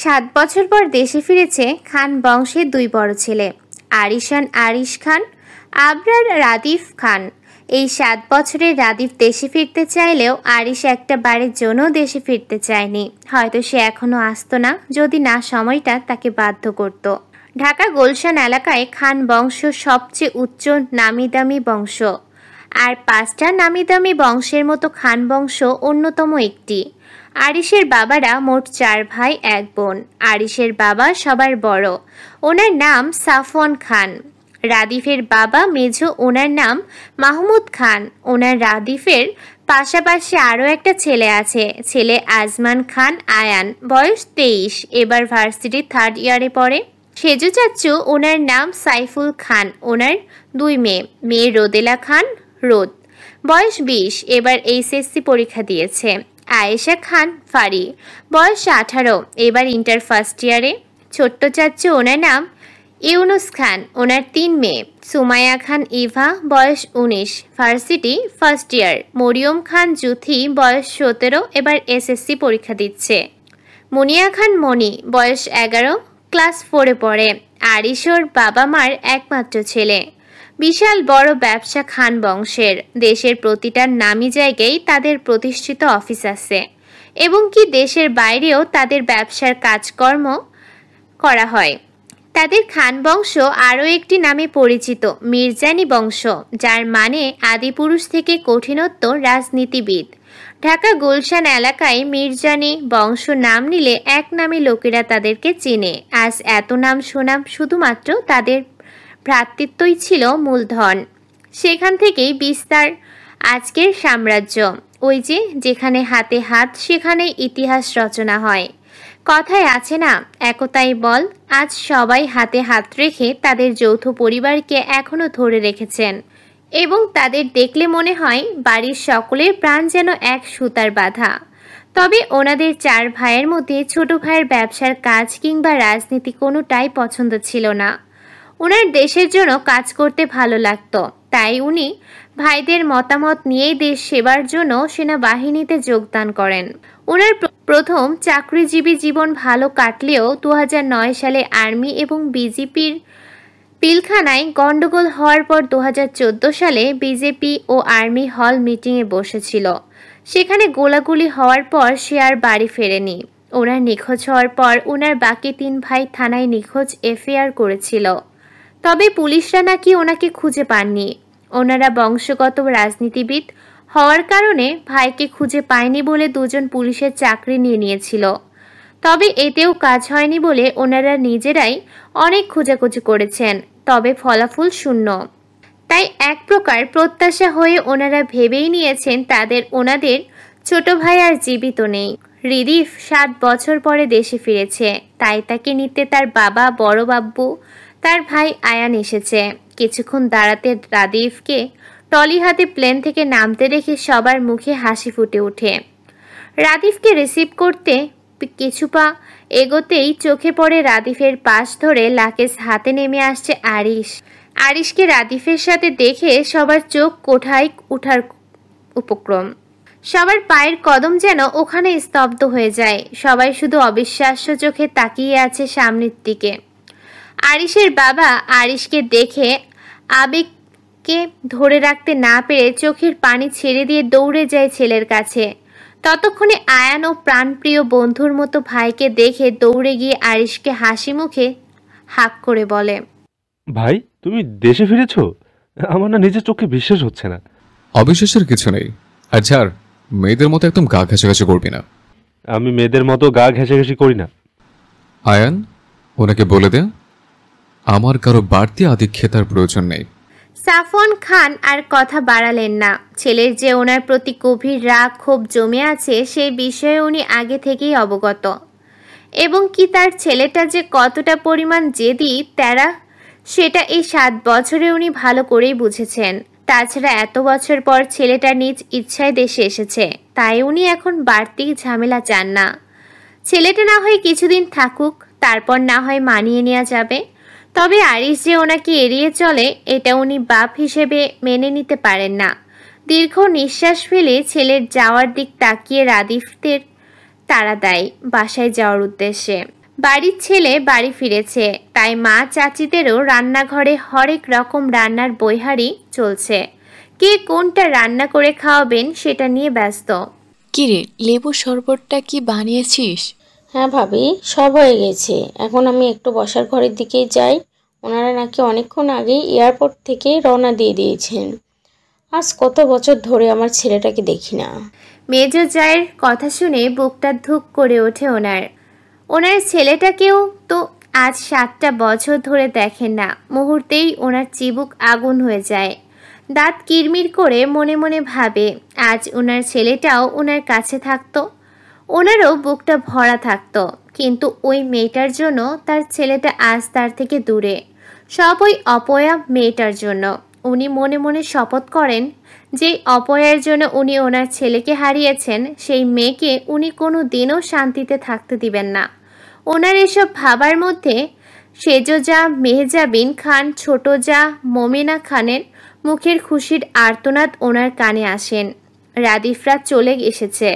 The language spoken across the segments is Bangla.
7 বছর পর দেশে ফিরেছে খান বংশের 2 বড় ছেলে, আরিশান আরিশ খান, আবরার রাদিফ খান। এই 7 বছরে রাদিফ দেশে ফিরতে চাইলেও আরিশ একটা বারের জন্য দেশে ফিরতে চায়নি। হয়তো সে এখনো আসতো না যদি না সময়টা তাকে বাধ্য করত। ঢাকা গুলশান এলাকায় খান বংশ সবচেয়ে উচ্চ নামিদামি বংশ, আর 5টা নামিদামি বংশের মতো খান বংশ অন্যতম একটি। আরিশের বাবারা মোট 4 ভাই 1 বোন। আরিশের বাবা সবার বড়, ওনার নাম সাফওয়ান খান। রাদিফের বাবা মেজো, ওনার নাম মাহমুদ খান। ওনার রাদিফের পাশাপাশি আরও একটা ছেলে আছে, ছেলে আজমান খান আয়ান, বয়স 23, এবার ভার্সিটি 3rd ইয়ারে পড়ে। সেজু চাচ্চু, ওনার নাম সাইফুল খান। ওনার 2 মেয়ে, মেয়ে রোদেলা খান রোদ, বয়স 20, এবার এইচএসসি পরীক্ষা দিয়েছে। আয়েশা খান ফারি, বয়স 18, এবার ইন্টার 1st ইয়ারে। ছোট্ট চাচ্চু, ওনার নাম ইউনুস খান। ওনার 3 মেয়ে, সুমাইয়া খান ইভা, বয়স 19, ভার্সিটি 1st ইয়ার। মরিয়ম খান জুথি, বয়স 17, এবার এসএসসি পরীক্ষা দিচ্ছে। মুনিয়া খান মনি, বয়স 11, ক্লাস 4-এ পড়ে। আরিশোর বাবা মার একমাত্র ছেলে। বিশাল বড় ব্যবসা খান বংশের। দেশের প্রতিটা নামি জায়গায় তাদের প্রতিষ্ঠিত অফিস আছে, এবং কি দেশের বাইরেও তাদের ব্যবসার কাজকর্ম করা হয়। তাদের খান বংশ আরও একটি নামে পরিচিত, মির্জানি বংশ, যার মানে আদিপুরুষ থেকে কঠিনত্ব রাজনীতিবিদ। ঢাকা গুলশান এলাকায় মির্জানি বংশ নাম নিলে এক নামে লোকেরা তাদেরকে চেনে। আজ এত নাম শোনাম শুধুমাত্র তাদের ভ্রাতৃত্বই ছিল মূলধন। সেখান থেকেই বিস্তার আজকের সাম্রাজ্য। ওই যে যেখানে হাতে হাত সেখানে ইতিহাস রচনা হয়। কথায় আছে না, একতাই বল। আজ সবাই হাতে হাত রেখে তাদের যৌথ পরিবারকে এখনো ধরে রেখেছেন, এবং তাদের দেখলে মনে হয় বাড়ির সকলের প্রাণ যেন এক সুতার বাঁধা। তবে ওনাদের 4 ভাইয়ের মধ্যে ছোট ভাইয়ের ব্যবসার কাজ কিংবা রাজনীতি কোনোটাই পছন্দ ছিল না। ওনার দেশের জন্য কাজ করতে ভালো লাগতো, তাই উনি ভাইদের মতামত নিয়েই দেশ সেবার জন্য সেনাবাহিনীতে যোগদান করেন। ওনার প্রথম চাকরিজীবী জীবন ভালো কাটলেও 2009 সালে আর্মি এবং বিজেপির পিলখানায় গন্ডগোল হওয়ার পর 2014 সালে বিজেপি ও আর্মি হল মিটিংয়ে বসেছিল। সেখানে গোলাগুলি হওয়ার পর সে আর বাড়ি ফেরেনি। ওনার নিখোঁজ হওয়ার পর ওনার বাকি 3 ভাই থানায় নিখোঁজ এফআইআর করেছিল, তবে পুলিশরা নাকি ওনাকে খুঁজে পাননি। ওনারা বংশগত রাজনীতিবিদ হওয়ার কারণে ভাইকে খুঁজে পায়নি বলে 2 জন পুলিশের চাকরি নিয়ে নিয়েছিল। তবে এতেও কাজ হয়নি বলে ওনারা নিজেরাই অনেক খোঁজাখুঁজি করেছেন, তবে ফলাফল শূন্য। তাই এক প্রকার প্রত্যাশা হয়ে ওনারা ভেবেই নিয়েছেন ওনাদের ছোট ভাই আর জীবিত নেই। রিদিফ 7 বছর পরে দেশে ফিরেছে, তাই তাকে নিতে তার বাবা বড় বাব্বু, তার ভাই আয়ান এসেছে। কিছুক্ষণ দাঁড়াতে রাদিফকে টলি হাতে প্লেন থেকে নামতে দেখে সবার মুখে হাসি ফুটে ওঠে। রাদিফকে রিসিভ করতে কিছু পা এগোতেই চোখে পড়ে রাদিফের পাশ ধরে লাকেজ হাতে নেমে আসছে আরিশ। আরিশকে রাদিফের সাথে দেখে সবার চোখ কোঠায় ওঠার উপক্রম। সবার পায়ের কদম যেন ওখানে স্তব্ধ হয়ে যায়। সবাই শুধু অবিশ্বাস্য চোখে তাকিয়ে আছে সামনের দিকে। আরিশের বাবা আরিশকে দেখে আবেগকে ধরে রাখতে না পেরে চোখের পানি ছেড়ে দিয়ে দৌড়ে যায় ছেলের কাছে। ততক্ষণে আয়ান ও প্রাণপ্রিয় বন্ধুর মতো ভাইকে দেখে দৌড়ে গিয়ে আরিশকে হাসি মুখে হাক করে বলে, ভাই তুমি দেশে ফিরেছো? আমার না নিজের চোখে বিশ্বাস হচ্ছে না। অবিশ্বাসের কিছু নেই। আর ছাড়, মেয়েদের মতো একদম গা ঘেঁষাঘেঁষি করবি না। আমি মেয়েদের মতো গা ঘেঁষাঘেঁষি করি না। আয়ান, ওনাকে বলে দে আমার কারো বাড়তি আধিক্যতার প্রয়োজন নেই। সাফওয়ান খান আর কথা বাড়ালেন না। ছেলের যে ওনার প্রতি গভীর রাগ ক্ষোভ জমে আছে সেই বিষয়ে উনি আগে থেকেই অবগত, এবং কি তার ছেলেটা যে কতটা পরিমাণ জেদি তেরা সেটা এই 7 বছরে উনি ভালো করেই বুঝেছেন। তাছাড়া এত বছর পর ছেলেটা নিজ ইচ্ছায় দেশে এসেছে, তাই উনি এখন বাড়তি ঝামেলা চান না। ছেলেটা না হয় কিছুদিন থাকুক, তারপর না হয় মানিয়ে নেওয়া যাবে। তবে আরিশ যে ওনাকে এড়িয়ে চলে এটা উনি বাপ হিসেবে মেনে নিতে পারেন না। দীর্ঘ নিঃশ্বাস ফেলে ছেলের যাওয়ার দিক তাকিয়ে রাদিফদের তাড়া দেয় বাসায় যাওয়ার উদ্দেশ্যে। বাড়ির ছেলে বাড়ি ফিরেছে, তাই মা চাচিদেরও রান্নাঘরে হরেক রকম রান্নার বৈহারি চলছে। কে কোনটা রান্না করে খাওয়াবেন সেটা নিয়ে ব্যস্ত। কিরে, লেবুর শরবতটা কি বানিয়েছিস? হ্যাঁ ভাবি, সব হয়ে গেছে। এখন আমি একটু বসার ঘরের দিকেই যাই। ওনারা নাকি অনেকক্ষণ আগেই এয়ারপোর্ট থেকে রওনা দিয়ে দিয়েছেন। আজ কত বছর ধরে আমার ছেলেটাকে দেখি না। মেজ জায়ের কথা শুনে বুকটা ধুক করে ওঠে ওনার ছেলেটাকেও তো আজ 7টা বছর ধরে দেখেন না। মুহূর্তেই ওনার চিবুক আগুন হয়ে যায়। দাঁত কিরমির করে মনে মনে ভাবে আজ ওনার ছেলেটাও ওনার কাছে থাকতো, ওনারও বুকটা ভরা থাকতো। কিন্তু ওই মেয়েটার জন্য তার ছেলেটা আজ তার থেকে দূরে। সব ওই অপয়া মেয়েটার জন্য। উনি মনে মনে শপথ করেন যে অপয়ার জন্য উনি ওনার ছেলেকে হারিয়েছেন, সেই মেয়েকে উনি কোনো দিনও শান্তিতে থাকতে দিবেন না। ওনার এসব ভাবার মধ্যে সেজ যা মেহজাবিন খান, ছোট যা মোমেনা খানের মুখের খুশির আর্তনাদ ওনার কানে আসেন। রাদিফরা চলে এসেছে।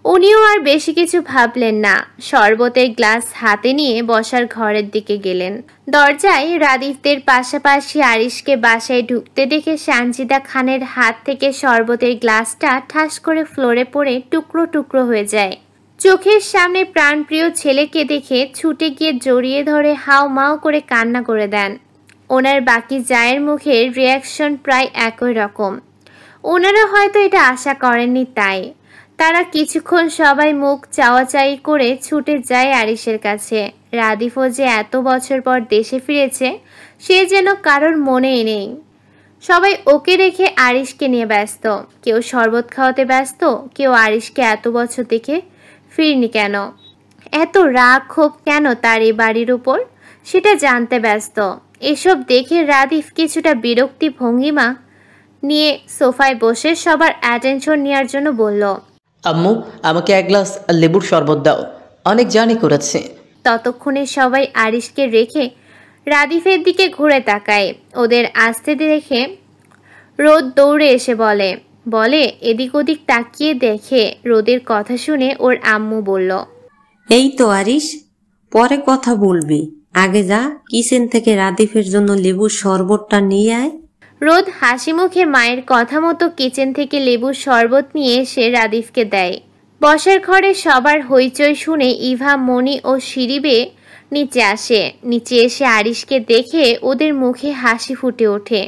উনিও আর বেশি কিছু ভাবলেন না। শরবতের গ্লাস হাতে নিয়ে বসার ঘরের দিকে গেলেন। দরজায় রাদিফদের পাশাপাশি আরিশকে বাসায় ঢুকতে দেখে সানজিদা খানের হাত থেকে শরবতের গ্লাসটা ঠাস করে ফ্লোরে পড়ে টুকরো টুকরো হয়ে যায়। চোখের সামনে প্রাণপ্রিয় ছেলেকে দেখে ছুটে গিয়ে জড়িয়ে ধরে হাও মাও করে কান্না করে দেন। ওনার বাকি জায়ের মুখের রিয়াকশন প্রায় একই রকম। ওনারা হয়তো এটা আশা করেননি, তাই তারা কিছুক্ষণ সবাই মুখ চাওয়াচাই করে ছুটে যায় আরিশের কাছে। রাদিফও যে এত বছর পর দেশে ফিরেছে সে যেন কারোর মনেই নেই। সবাই ওকে রেখে আরিশকে নিয়ে ব্যস্ত। কেউ শরবত খাওয়াতে ব্যস্ত, কেউ আরিশকে এত বছর দেখে ফিরনি কেন, এত রাগ ক্ষোভ কেন তার এই বাড়ির উপর, সেটা জানতে ব্যস্ত। এসব দেখে রাদিফ কিছুটা বিরক্তি ভঙ্গিমা নিয়ে সোফায় বসে সবার অ্যাটেনশন নেওয়ার জন্য বলল, আম্মু, আমাকে এক গ্লাস লেবুর শরবত দাও, অনেক জার্নি করেছে। ততক্ষণে সবাই আরিশকে রেখে রাদিফের দিকে ঘুরে তাকায়। ওদের আসতে দেখে রোদ দৌড়ে এসে বলে এদিক ওদিক তাকিয়ে দেখে রোদের কথা শুনে ওর আম্মু বলল, এই তো আরিশ, পরে কথা বলবি, আগে যা কিচেন থেকে রাদিফের জন্য লেবুর শরবতটা নিয়ে আয়। রোদ হাসি মুখে মায়ের কথা মতো কিচেন থেকে লেবুর শরবত নিয়ে এসে রাদিফকে দেয়। বসার ঘরে সবার হইচই শুনে ইভা, মনি ও সিঁড়ি বেয়ে নিচে আসে। নিচে এসে আরিশকে দেখে ওদের মুখে হাসি ফুটে ওঠে।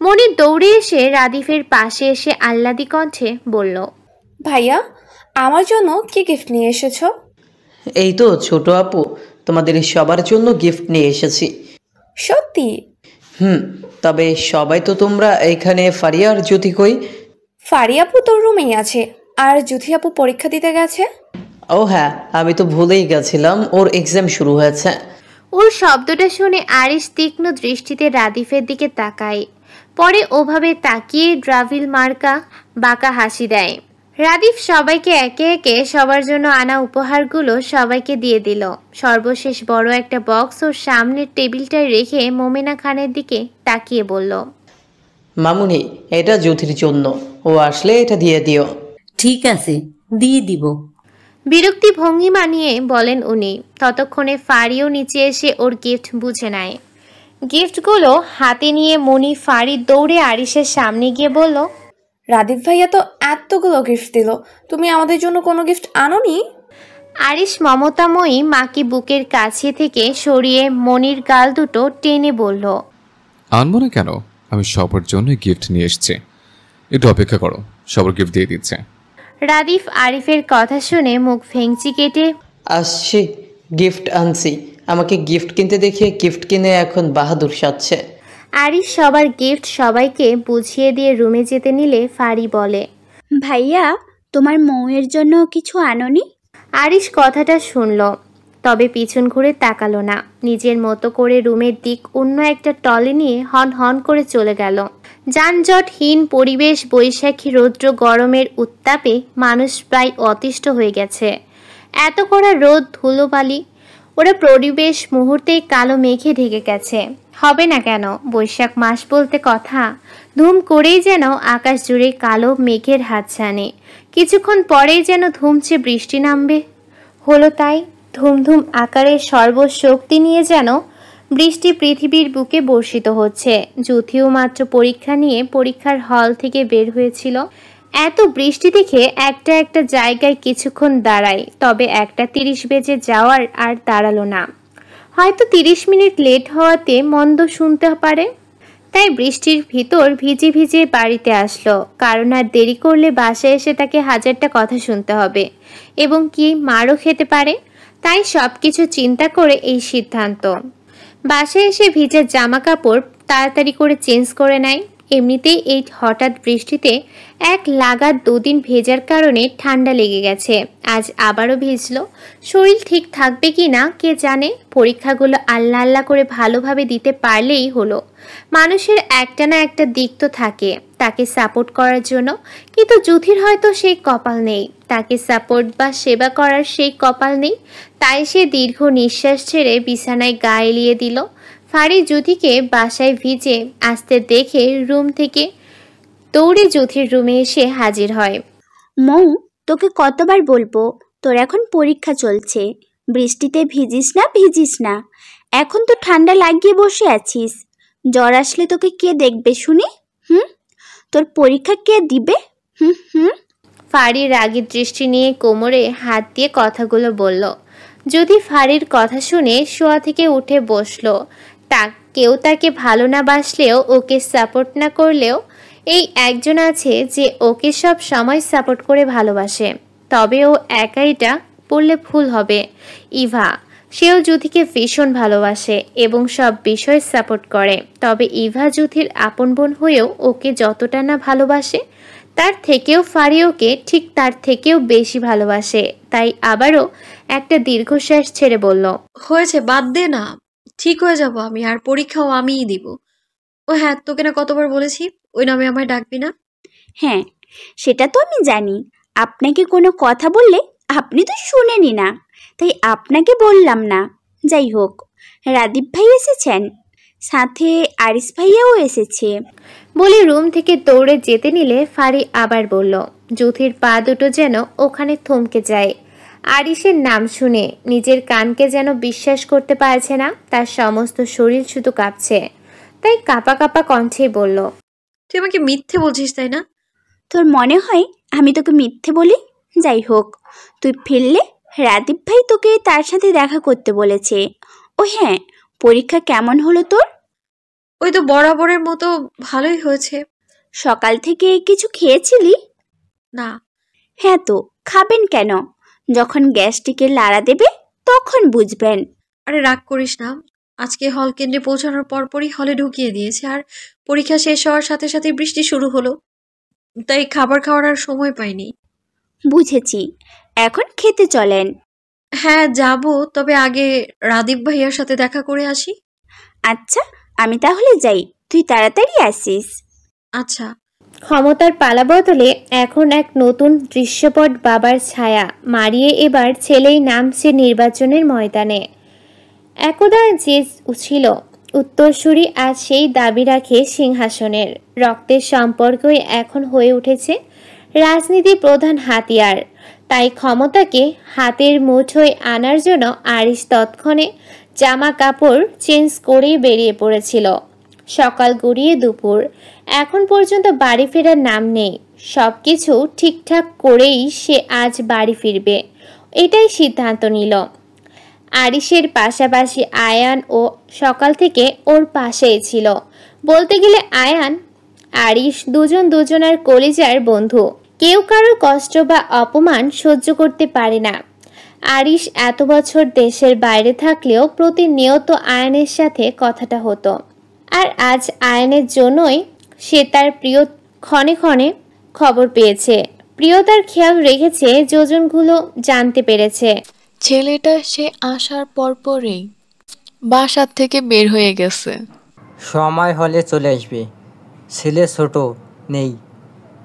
মনি দৌড়ে এসে রাদিফের পাশে এসে আহ্লাদি কণ্ঠে বলল, ভাইয়া, আমার জন্য কি গিফট নিয়ে এসেছো? এই তো ছোট আপু, তোমাদের সবার জন্য গিফট নিয়ে এসেছি। সত্যি? তবে সবাই তো তোমরা এখানে, ফারিয়া আর জ্যোতি কই? ফারিয়া আপু তোর রুমেই আছে, আর জ্যোতি আপু পরীক্ষা দিতে গেছে। ও হ্যাঁ, আমি তো ভুলেই গেছিলাম, ওর এক্সাম শুরু হয়েছে। ওর শব্দটা শুনে আরিশ তীক্ষ্ণ দৃষ্টিতে রাদিফের দিকে তাকায়। পরে ওভাবে তাকিয়ে ড্রাভিল মার্কা বাঁকা হাসি দেয়। রাদিফ সবাইকে একে একে সবার জন্য আনা উপহারগুলো সবাইকে দিয়ে দিল। সর্বশেষ বড় একটা বক্স ওর সামনের টেবিলটায় রেখে মোমেনা খানের দিকে তাকিয়ে বলল, মামুনি, এটা জ্যোতির জন্য, ও আসলে এটা দিয়ে দিও। ঠিক আছে, দিয়ে দিব। বিরক্তি ভঙ্গিমা নিয়ে বলেন উনি। ততক্ষণে ফারিও নিচে এসে ওর গিফট বুঝে নেয়। গিফটগুলো হাতে নিয়ে মনি ফারি দৌড়ে আরিশের সামনে গিয়ে বলল, রাদীপ ভাইয়া তো এতগুলো গিফট দিল, তুমি আমাদের জন্য কোনো গিফট আনোনি? আরিশ মমতাময়ী মাকে বুকের কাছে থেকে সরিয়ে মনির গাল দুটো টেনে বলল, আনবো না কেন, আমি সবার জন্য গিফট নিয়ে এসেছি, একটু অপেক্ষা করো, সবার গিফট দিয়ে দিচ্ছে। রাদিফ আরিফের কথা শুনে মুখ ভেঙচি কেটে, আসছি, গিফট আনছি। আমাকে গিফট কিনতে দেখিয়ে গিফট কিনে এখন বাহাদুর সাজছে। আরিশ সবার গিফট সবাইকে বুঝিয়ে দিয়ে রুমে যেতে নিলে ফারি বলে, ভাইয়া, তোমার মৌয়ের জন্য কিছু আনোনি? আরিশ কথাটা শুনল, তবে পিছন ঘুরে তাকালো না। নিজের মতো করে রুমের দিক অন্য একটা টলে নিয়ে হন হন করে চলে গেল। যানজটহীন পরিবেশ, বৈশাখী রৌদ্র গরমের উত্তাপে মানুষ প্রায় অতিষ্ঠ হয়ে গেছে। এত কড়া রোদ, ধুলোবালি, ওরা পরিবেশ মুহূর্তেই কালো মেঘে ঢেকে গেছে। হবে না কেন, বৈশাখ মাস বলতে কথা। ধুম করেই যেন আকাশ জুড়ে কালো মেঘের হাতছানি। কিছুক্ষণ পরেই যেন ধুমছে বৃষ্টি নামবে। হলো তাই। ধুমধুম আকারের সর্বশক্তি নিয়ে যেন বৃষ্টি পৃথিবীর বুকে বর্ষিত হচ্ছে। যুথিও মাত্র পরীক্ষা নিয়ে পরীক্ষার হল থেকে বের হয়েছিল। এত বৃষ্টি দেখে একটা একটা জায়গায় কিছুক্ষণ দাঁড়ায়, তবে 1:30 বেজে যাওয়ার আর দাঁড়ালো না। হয়তো 30 মিনিট লেট হওয়াতে মন্দ শুনতে পারে, তাই বৃষ্টির ভিতর ভিজে ভিজে বাড়িতে আসলো, কারণ আর দেরি করলে বাসায় এসে তাকে 1000টা কথা শুনতে হবে এবং কি মারও খেতে পারে। তাই সব কিছু চিন্তা করে এই সিদ্ধান্ত। বাসায় এসে ভিজে জামা কাপড় তাড়াতাড়ি করে চেঞ্জ করে নেয়। এমনিতেই এই হঠাৎ বৃষ্টিতে এক লাগাত 2 দিন ভেজার কারণে ঠান্ডা লেগে গেছে। আজ আবারও ভিজলো। শরীর ঠিক থাকবে কি না কে জানে। পরীক্ষাগুলো আল্লাহ আল্লাহ করে ভালোভাবে দিতে পারলেই হলো। মানুষের একটা না একটা দিক তো থাকে তাকে সাপোর্ট করার জন্য, কিন্তু যুথির হয়তো সেই কপাল নেই। তাকে সাপোর্ট বা সেবা করার সেই কপাল নেই। তাই সে দীর্ঘ নিঃশ্বাস ছেড়ে বিছানায় গা এলিয়ে দিল। ফারি যুথিকে বাসায় ভিজে আসতে দেখে রুম থেকে দৌড়ে যুথির রুমে এসে হাজির হয়। মৌ, তোকে কতবার বলবো, তোর এখন পরীক্ষা চলছে, বৃষ্টিতে ভিজিস না। এখন তো ঠান্ডা লাগিয়ে বসে আছিস, জ্বর আসলে তোকে কে দেখবে শুনি? তোর পরীক্ষা কে দিবে? ফারি রাগী দৃষ্টি নিয়ে কোমরে হাত দিয়ে কথাগুলো বলল। যদি ফারির কথা শুনে শোয়া থেকে উঠে বসলো। কেউ তাকে ভালো না বাসলেও, ওকে সাপোর্ট না করলেও এই একজন আছে যে ওকে সব সময় সাপোর্ট করে ভালোবাসে। তবে ও একাইটা বললে ভুল হবে। ইভা, সেও যুথিকে ভীষণ ভালোবাসে এবং সব বিষয়ে সাপোর্ট করে। তবে ইভা যুথির আপন বোন হয়েও ওকে যতটা না ভালোবাসে, তার থেকেও ফারি ওকে ঠিক তার থেকেও বেশি ভালোবাসে। তাই আবারও একটা দীর্ঘশ্বাস ছেড়ে বলল, হয়েছে, বাদ দে না, ঠিক হয়ে যাব আমি, আর পরীক্ষাও আমিই দিব। ও হ্যাঁ, তোকে না কতবার বলেছি ওই নামে আমায় ডাকবি না। হ্যাঁ, সেটা তো আমি জানি। আপনাকে কোনো কথা বললে আপনি তো শুনেনি না, তাই আপনাকে বললাম না। যাই হোক, রাদীপ ভাই এসেছেন, সাথে আরিস ভাইয়াও এসেছে বলে রুম থেকে দৌড়ে যেতে নিলে ফারি আবার বলল। যুথির পা দুটো যেন ওখানে থমকে যায়। আরিসের নাম শুনে নিজের কানকে যেন বিশ্বাস করতে পারছে না। তার সমস্ত শরীর শুধু কাঁপছে। তাই কাঁপা কাঁপা কণ্ঠে বলল, তুই আমাকে মিথ্যে বলছিস তাই না? তোর মনে হয় আমি তোকে মিথ্যে বলি? যাই হোক, তুই ফিরলে রাদীপ ভাই তোকে তার সাথে দেখা করতে বলেছে। ও হ্যাঁ, পরীক্ষা কেমন হলো তোর? ওই তো বরাবরের মতো ভালোই হয়েছে। সকাল থেকে কিছু খেয়েছিলি? না। হ্যাঁ তো খাবেন কেন? যখন গ্যাস্ট্রিকে লাড়া দেবে তখন বুঝবেন। আরে রাগ করিস না, আজকে হল কেন্দ্রে পৌঁছানোর পরপরই হলে ঢুকিয়ে দিয়েছে, আর পরীক্ষা শেষ হওয়ার সাথে সাথে বৃষ্টি শুরু হলো, তাই খাবার খাওয়ার আর সময় পাইনি। বুঝেছি, এখন খেতে চলেন। হ্যাঁ যাব, তবে আগে রাদীপ ভাইয়ার সাথে দেখা করে আসি। আচ্ছা, আমি তাহলে যাই, তুই তাড়াতাড়ি আসিস। আচ্ছা। ক্ষমতার পালা বদলে এখন এক নতুন দৃশ্যপট বাবার ছায়া মারিয়ে এবার ছেলেই নামছে নির্বাচনের ময়দানে। একদা যে ছিল উত্তরসূরি, আজ সেই দাবি রাখে সিংহাসনের। রক্তের সম্পর্কই এখন হয়ে উঠেছে রাজনীতির প্রধান হাতিয়ার। তাই ক্ষমতাকে হাতের মুঠোয় আনার জন্য আরিস তৎক্ষণে জামা কাপড় চেঞ্জ করেই বেরিয়ে পড়েছিল। সকাল গড়িয়ে দুপুর, এখন পর্যন্ত বাড়ি ফেরার নাম নেই। সব কিছু ঠিকঠাক করেই সে আজ বাড়ি ফিরবে, এটাই সিদ্ধান্ত নিল। আরিসের পাশাপাশি আয়ান ও সকাল থেকে ওর পাশেই ছিল। বলতে গেলে আয়ান আরিস দুজন দুজনের কলিজার বন্ধু। কেউ কারোর কষ্ট বা অপমান সহ্য করতে পারে না। আরিস এত বছর দেশের বাইরে থাকলেও প্রতিনিয়ত আয়ানের সাথে কথাটা হতো, আর আজ আয়ানের জন্যই সে তার প্রিয় ক্ষণে ক্ষণে খবর পেয়েছে। প্রিয়তার খেয়াল রেখেছে, যোজনগুলো জানতে পেরেছে। ছেলেটা সে আসার পরপরই বাসার থেকে বের হয়ে গেছে। সময় হলে চলে আসবে। ছেলে ছোট নেই,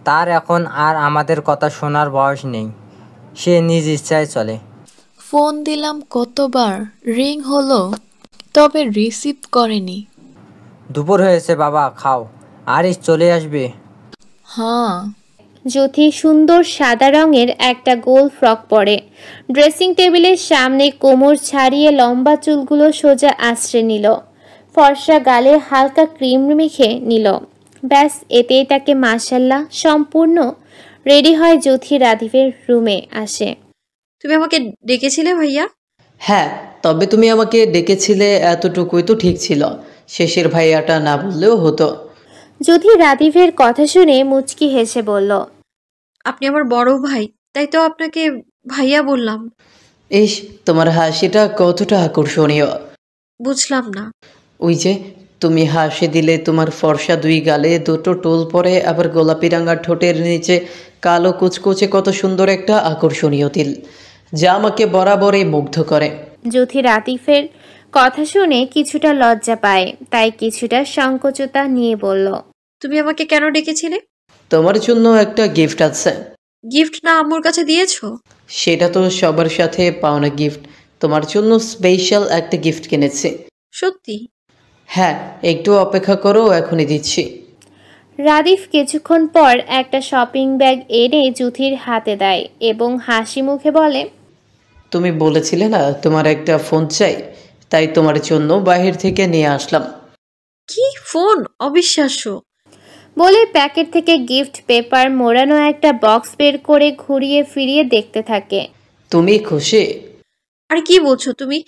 তার এখন আর আমাদের কথা শোনার বয়স নেই, সে নিজ ইচ্ছায় চলে। ফোন দিলাম কতবার, রিং হলো, তবে রিসিভ করেনি। দুপুর হয়েছে বাবা, খাও, আরিস চলে আসবে। হ্যাঁ। জ্যোতি সুন্দর সাদা রঙের একটা গোল ফ্রক পরে ড্রেসিং টেবিলের সামনে কোমর ছাড়িয়ে লম্বা চুলগুলো সোজা আশ্রে নিল, ফর্সা গালে হালকা ক্রিম মেখে নিল। ব্যাস এতেই তাকে মাশাল্লাহ সম্পূর্ণ রেডি হয় জ্যোতি রাদীফের রুমে আসে। তুমি আমাকে ডেকেছিলে ভাইয়া? হ্যাঁ, তবে তুমি আমাকে ডেকেছিলে এতটুকুই তো ঠিক ছিল, শেষের ভাইয়াটা না বললেও হতো। জ্যোতি রাদীফের কথা শুনে মুচকি হেসে বলল, আপনি আমার বড় ভাই, তাই তো আপনাকে ভাইয়া বললাম। ইস, তোমার হাসিটা কতটা আকর্ষণীয়। বুঝলাম না। ওই যে তুমি হাসি দিলে তোমার ফর্সা দুই গালে দুটো টোল পরে, আবার গোলাপি রাঙা ঠোঁটের নিচে কালো কুচকুচে কত সুন্দর একটা আকর্ষণীয় তিল, যা আমাকে বরাবরই মুগ্ধ করে। জ্যোতি রাদীফের কথা শুনে কিছুটা লজ্জা পায়, তাই কিছুটা সংকোচতা নিয়ে বলল, তুমি আমাকে কেন ডেকেছিলে? তোমার জন্য একটা গিফট আছে। গিফট না আম্মুর কাছে দিয়েছো? সেটা তো সবার সাথে পাওনা গিফট, তোমার জন্য স্পেশাল একটা গিফট কিনেছি। সত্যি? হ্যাঁ, একটু অপেক্ষা করো, এখনই দিচ্ছি। রাদীফ কিছুক্ষণ পর একটা শপিং ব্যাগ এনে জ্যোতির হাতে দেয় এবং হাসি মুখে বলে, তুমি বলেছিলে না তোমার একটা ফোন চাই, তাই তোমার জন্য বাহির থেকে নিয়ে আসলাম। কি ফোন? অবিশ্বাস্য। বলে প্যাকেট থেকে গিফট পেপার মোড়ানো একটা বক্স বের করে ঘুরিয়ে ফিরিয়ে দেখতে থাকে। তুমি খুশি? আর কি বলছো তুমি?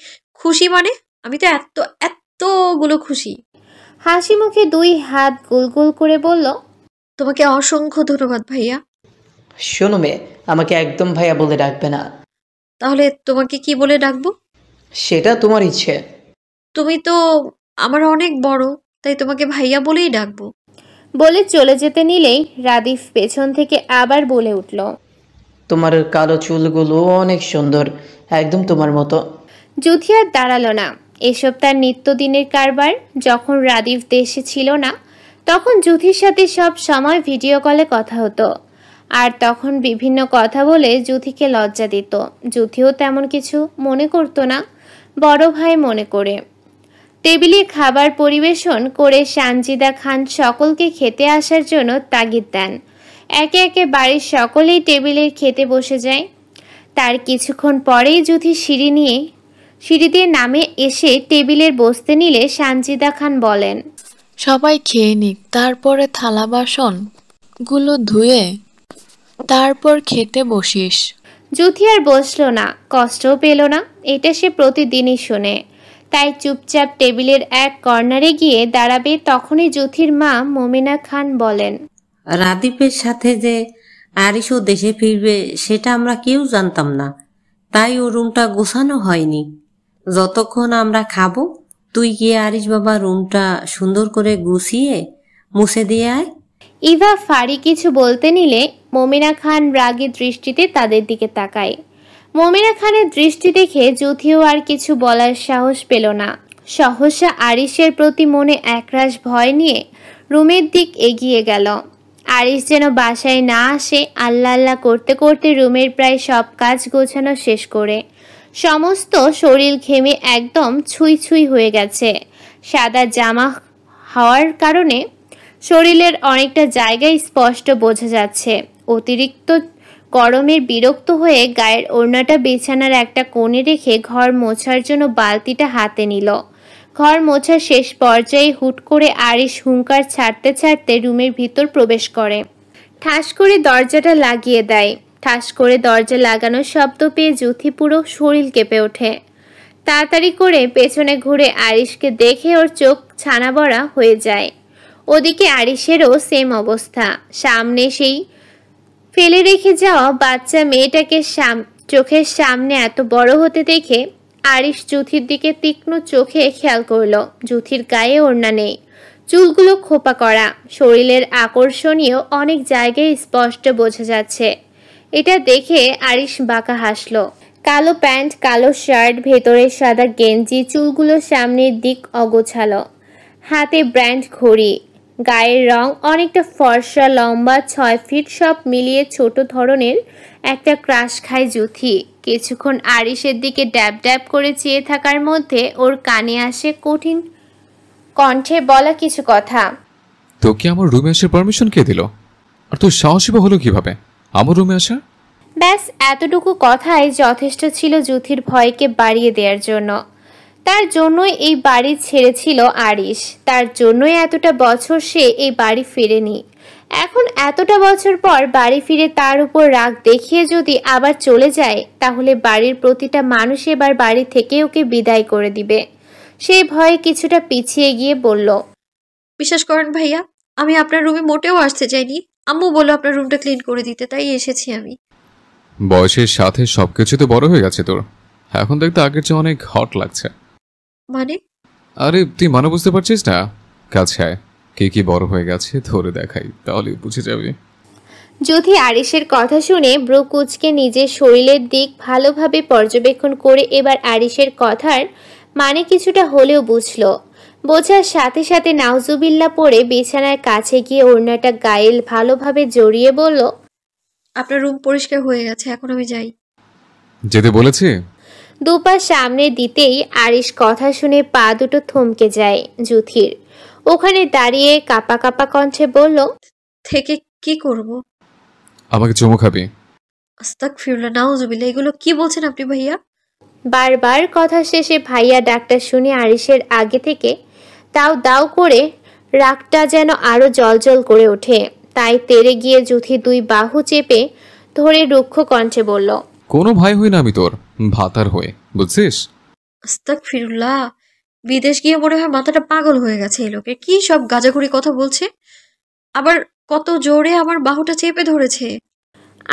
খুশি মানে? আমি তো এতগুলো খুশি। হাসি মুখে দুই হাত গোল করে বলল, তোমাকে অসংখ্য ধন্যবাদ ভাইয়া। শোনো মেয়ে, আমাকে একদম ভাইয়া বলে ডাকবে না। তাহলে তোমাকে কি বলে ডাকবো? সেটা তোমার ইচ্ছে। তুমি তো আমার অনেক বড়, তাই তোমাকে ভাইয়া বলেই ডাকবো। বলে চলে যেতে নিলেই রাদীফ পেছন থেকে আবার বলে উঠল, তোমার কালো চুলগুলো অনেক সুন্দর, একদম তোমার মতো। জ্যোতি আর দাঁড়ালো না। এসব তার নিত্যদিনের কারবার। যখন রাদীফ দেশে ছিল না তখন জ্যোতির সাথে সব সময় ভিডিও কলে কথা হতো, আর তখন বিভিন্ন কথা বলে জ্যোতিকে লজ্জা দিত। জ্যোতিও তেমন কিছু মনে করতো না, বড় ভাই মনে করে। টেবিলে খাবার পরিবেশন করে সানজিদা খান সকলকে খেতে আসার জন্য তাগিদ দেন। একে একে বাড়ির সকলেই টেবিলে খেতে বসে যায়। তার কিছুক্ষণ পরেই জ্যোতি সিঁড়ি দিয়ে নামে এসে টেবিলের বসতে নিলে সানজিদা খান বলেন, সবাই খেয়ে নিক, তারপরে থালা বাসন গুলো ধুয়ে তারপর খেতে বসিস। জ্যোতি আর বসলো না, কষ্টও পেল না। এটা সে প্রতিদিনই শোনে, তাই চুপচাপ টেবিলের এক কর্নারে গিয়ে দাঁড়াবে। তখনই জ্যোতির মা মমিনা খান বলেন, রাদীফের সাথে যে আরিশও দেশে ফিরবে সেটা আমরা কেউ জানতাম না, তাই ও রুমটা গোছানো হয়নি। যতক্ষণ আমরা খাবো তুই গিয়ে আরিশ বাবা রুমটা সুন্দর করে গুছিয়ে মুছে দিয়ে আয়। ইভা ফারি কিছু বলতে নিলে মমিনা খান রাগী দৃষ্টিতে তাদের দিকে তাকায়। মমিনা খানের দৃষ্টি দেখে জ্যোতিও আর কিছু বলার সাহস পেল না। সহসা আরিশের প্রতি মনে একরাশ ভয় নিয়ে রুমের দিক এগিয়ে গেল। আরিশ যেন বাসায় না আসে আল্লাহ আল্লাহ করতে করতে রুমের প্রায় সব কাজ গোছানো শেষ করে সমস্ত শরীর ঘেমে একদম ছুঁই হয়ে গেছে। সাদা জামা হওয়ার কারণে শরীরের অনেকটা জায়গায় স্পষ্ট বোঝা যাচ্ছে। অতিরিক্ত গরমের বিরক্ত হয়ে গায়ের ওড়নাটা বিছানার একটা কোণে রেখে ঘর মোছার জন্য বালতিটা হাতে নিল। ঘর মোছার শেষ পর্যায়ে হুট করে আরিশ হুঙ্কার ছাড়তে রুমের ভিতর প্রবেশ করে। ঠাস করে দরজাটা লাগিয়ে দেয়। ঠাস করে দরজা লাগানোর শব্দ পেয়ে জ্যোতি পুরো শরীর কেঁপে ওঠে। তাড়াতাড়ি করে পেছনে ঘুরে আরিশকে দেখে ওর চোখ ছানা বড়া হয়ে যায়। ওদিকে আরিশেরও সেম অবস্থা। সামনে সেই ফেলে রেখে যাওয়া বাচ্চা মেয়েটাকে চোখের সামনে এত বড় হতে দেখে আরিশ জ্যোতির দিকে তীক্ষ্ণ চোখে খেয়াল করলো। জ্যোতির গায়ে ওড়না নেই, চুলগুলো খোপা করা, শরীরের আকর্ষণীয় অনেক জায়গায় স্পষ্ট বোঝা যাচ্ছে। এটা দেখে আরিশ বাঁকা হাসলো। কালো প্যান্ট, কালো শার্ট, ভেতরে সাদা গেঞ্জি, চুলগুলো সামনের দিক অগোছালো, হাতে ব্র্যান্ড ঘড়ি, গায়ের রং অনেকটা ফর্সা, লম্বা 6 ফিট, সব মিলিয়ে ছোট ধরনের একটা ক্রাশ খায় জ্যোতি। কিছুক্ষণ আরিশের দিকে ড্যাব করে চেয়ে থাকার মধ্যে ওর কানে আসে কঠিন কণ্ঠে বলা কিছু কথা। তোকে আমার রুমে আসার পারমিশন কে দিল? আর তোর সাহসী হলো কিভাবে আমার রুমে আসা? ব্যাস এতটুকু কথাই যথেষ্ট ছিল যুথির ভয়কে বাড়িয়ে দেওয়ার জন্য। তার জন্যই এই বাড়ি ছেড়েছিল আরিশ, তার জন্যই এতটা বছর সে এই বাড়ি ফেরেনি। এখন এতটা বছর পর বাড়ি ফিরে তার উপর রাগ দেখিয়ে যদি আবার চলে যায়, তাহলে বাড়ির প্রতিটা মানুষ এবার বাড়ি থেকে ওকে বিদায় করে দিবে। সেই ভয়ে কিছুটা পিছিয়ে গিয়ে বলল, বিশ্বাস করেন ভাইয়া, আমি আপনার রুমে মোটেও আসতে চাইনি। আম্মু বলল আপনার রুমটা ক্লিন করে দিতে, তাই এসেছি আমি। বয়সের সাথে সবকিছু তো বড় হয়ে গেছে তোর, এখন দেখতে আগের চেয়ে অনেক হট লাগছে। মানে? আরে তুই মানে বুঝতে পারছিস না? কাছে আয়, কে কি বড় হয়ে গেছে ধরে দেখাই, তাহলে বুঝে যাবে। যুথি আরিশের কথা শুনে ব্রু কুচকে নিজের শরীরের দিক ভালোভাবে পর্যবেক্ষণ করে এবার আরিশের কথার মানে কিছুটা হলেও বুঝল। বোঝার সাথে সাথে নাউজুবিল্লাহ পড়ে বিছানার কাছে গিয়ে ওড়নাটা গায়ে ভালোভাবে জড়িয়ে বলল, আপনার রুম পরিষ্কার হয়ে গেছে, এখন আমি যাই। যেতে বলেছি। দুপা সামনে দিতেই আরিশ কথা শুনে পা দুটো থমকে যায় যুথির। ওখানে দাঁড়িয়ে কাপা কাপা কণ্ঠে বলল, থেকে কি করব? আমাকে চুমু খাবি? আস্তাগফিরুল্লাহ, নাউজুবিল্লাহ, এগুলো কি বলছেন আপনি ভাইয়া? বারবার কথা শেষে ভাইয়া ডাক্তার শুনে আরিশের আগে থেকে দাও দাও করে রাগটা যেন আরো জলজল করে ওঠে। তাই তেড়ে গিয়ে যুথি দুই বাহু চেপে ধরে রুক্ষ কণ্ঠে বলল, কোনো ভাই হই না আমি তোর, ভাতার হয়ে, বুঝছিস? আস্তাগফিরুল্লাহ, বিদেশ গিয়ে মনে হয় মাথাটা পাগল হয়ে গেছে। এই লোকের কি সব গাঁজাখুরি কথা বলছে, আবার কত জোরে আমার বাহুটা চেপে ধরেছে।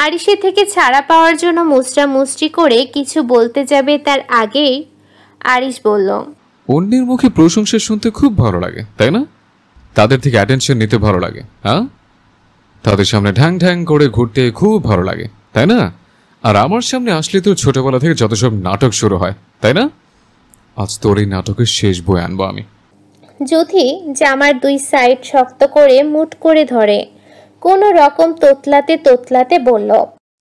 আরিশের থেকে ছাড়া পাওয়ার জন্য মুচড়া মুচড়ি করে কিছু বলতে যাবে তার আগেই আরিশ বলল, অন্যের মুখে প্রশংসা শুনতে খুব ভালো লাগে, তাই না? তাদের থেকে অ্যাটেনশন নিতে ভালো লাগে, হ্যাঁ? তাদের সামনে ঢ্যাং ঢ্যাং করে ঘুরতে খুব ভালো লাগে, তাই না? আর আমার সামনে আসলে তো ছোটবেলা থেকে যত সব নাটক শুরু হয়, তাই না? আজ তোর এই নাটকের শেষ বই আনবো আমি। যুথি জামার দুই সাইড শক্ত করে মুঠ করে ধরে কোনো রকম তোতলাতে তোতলাতে বলল,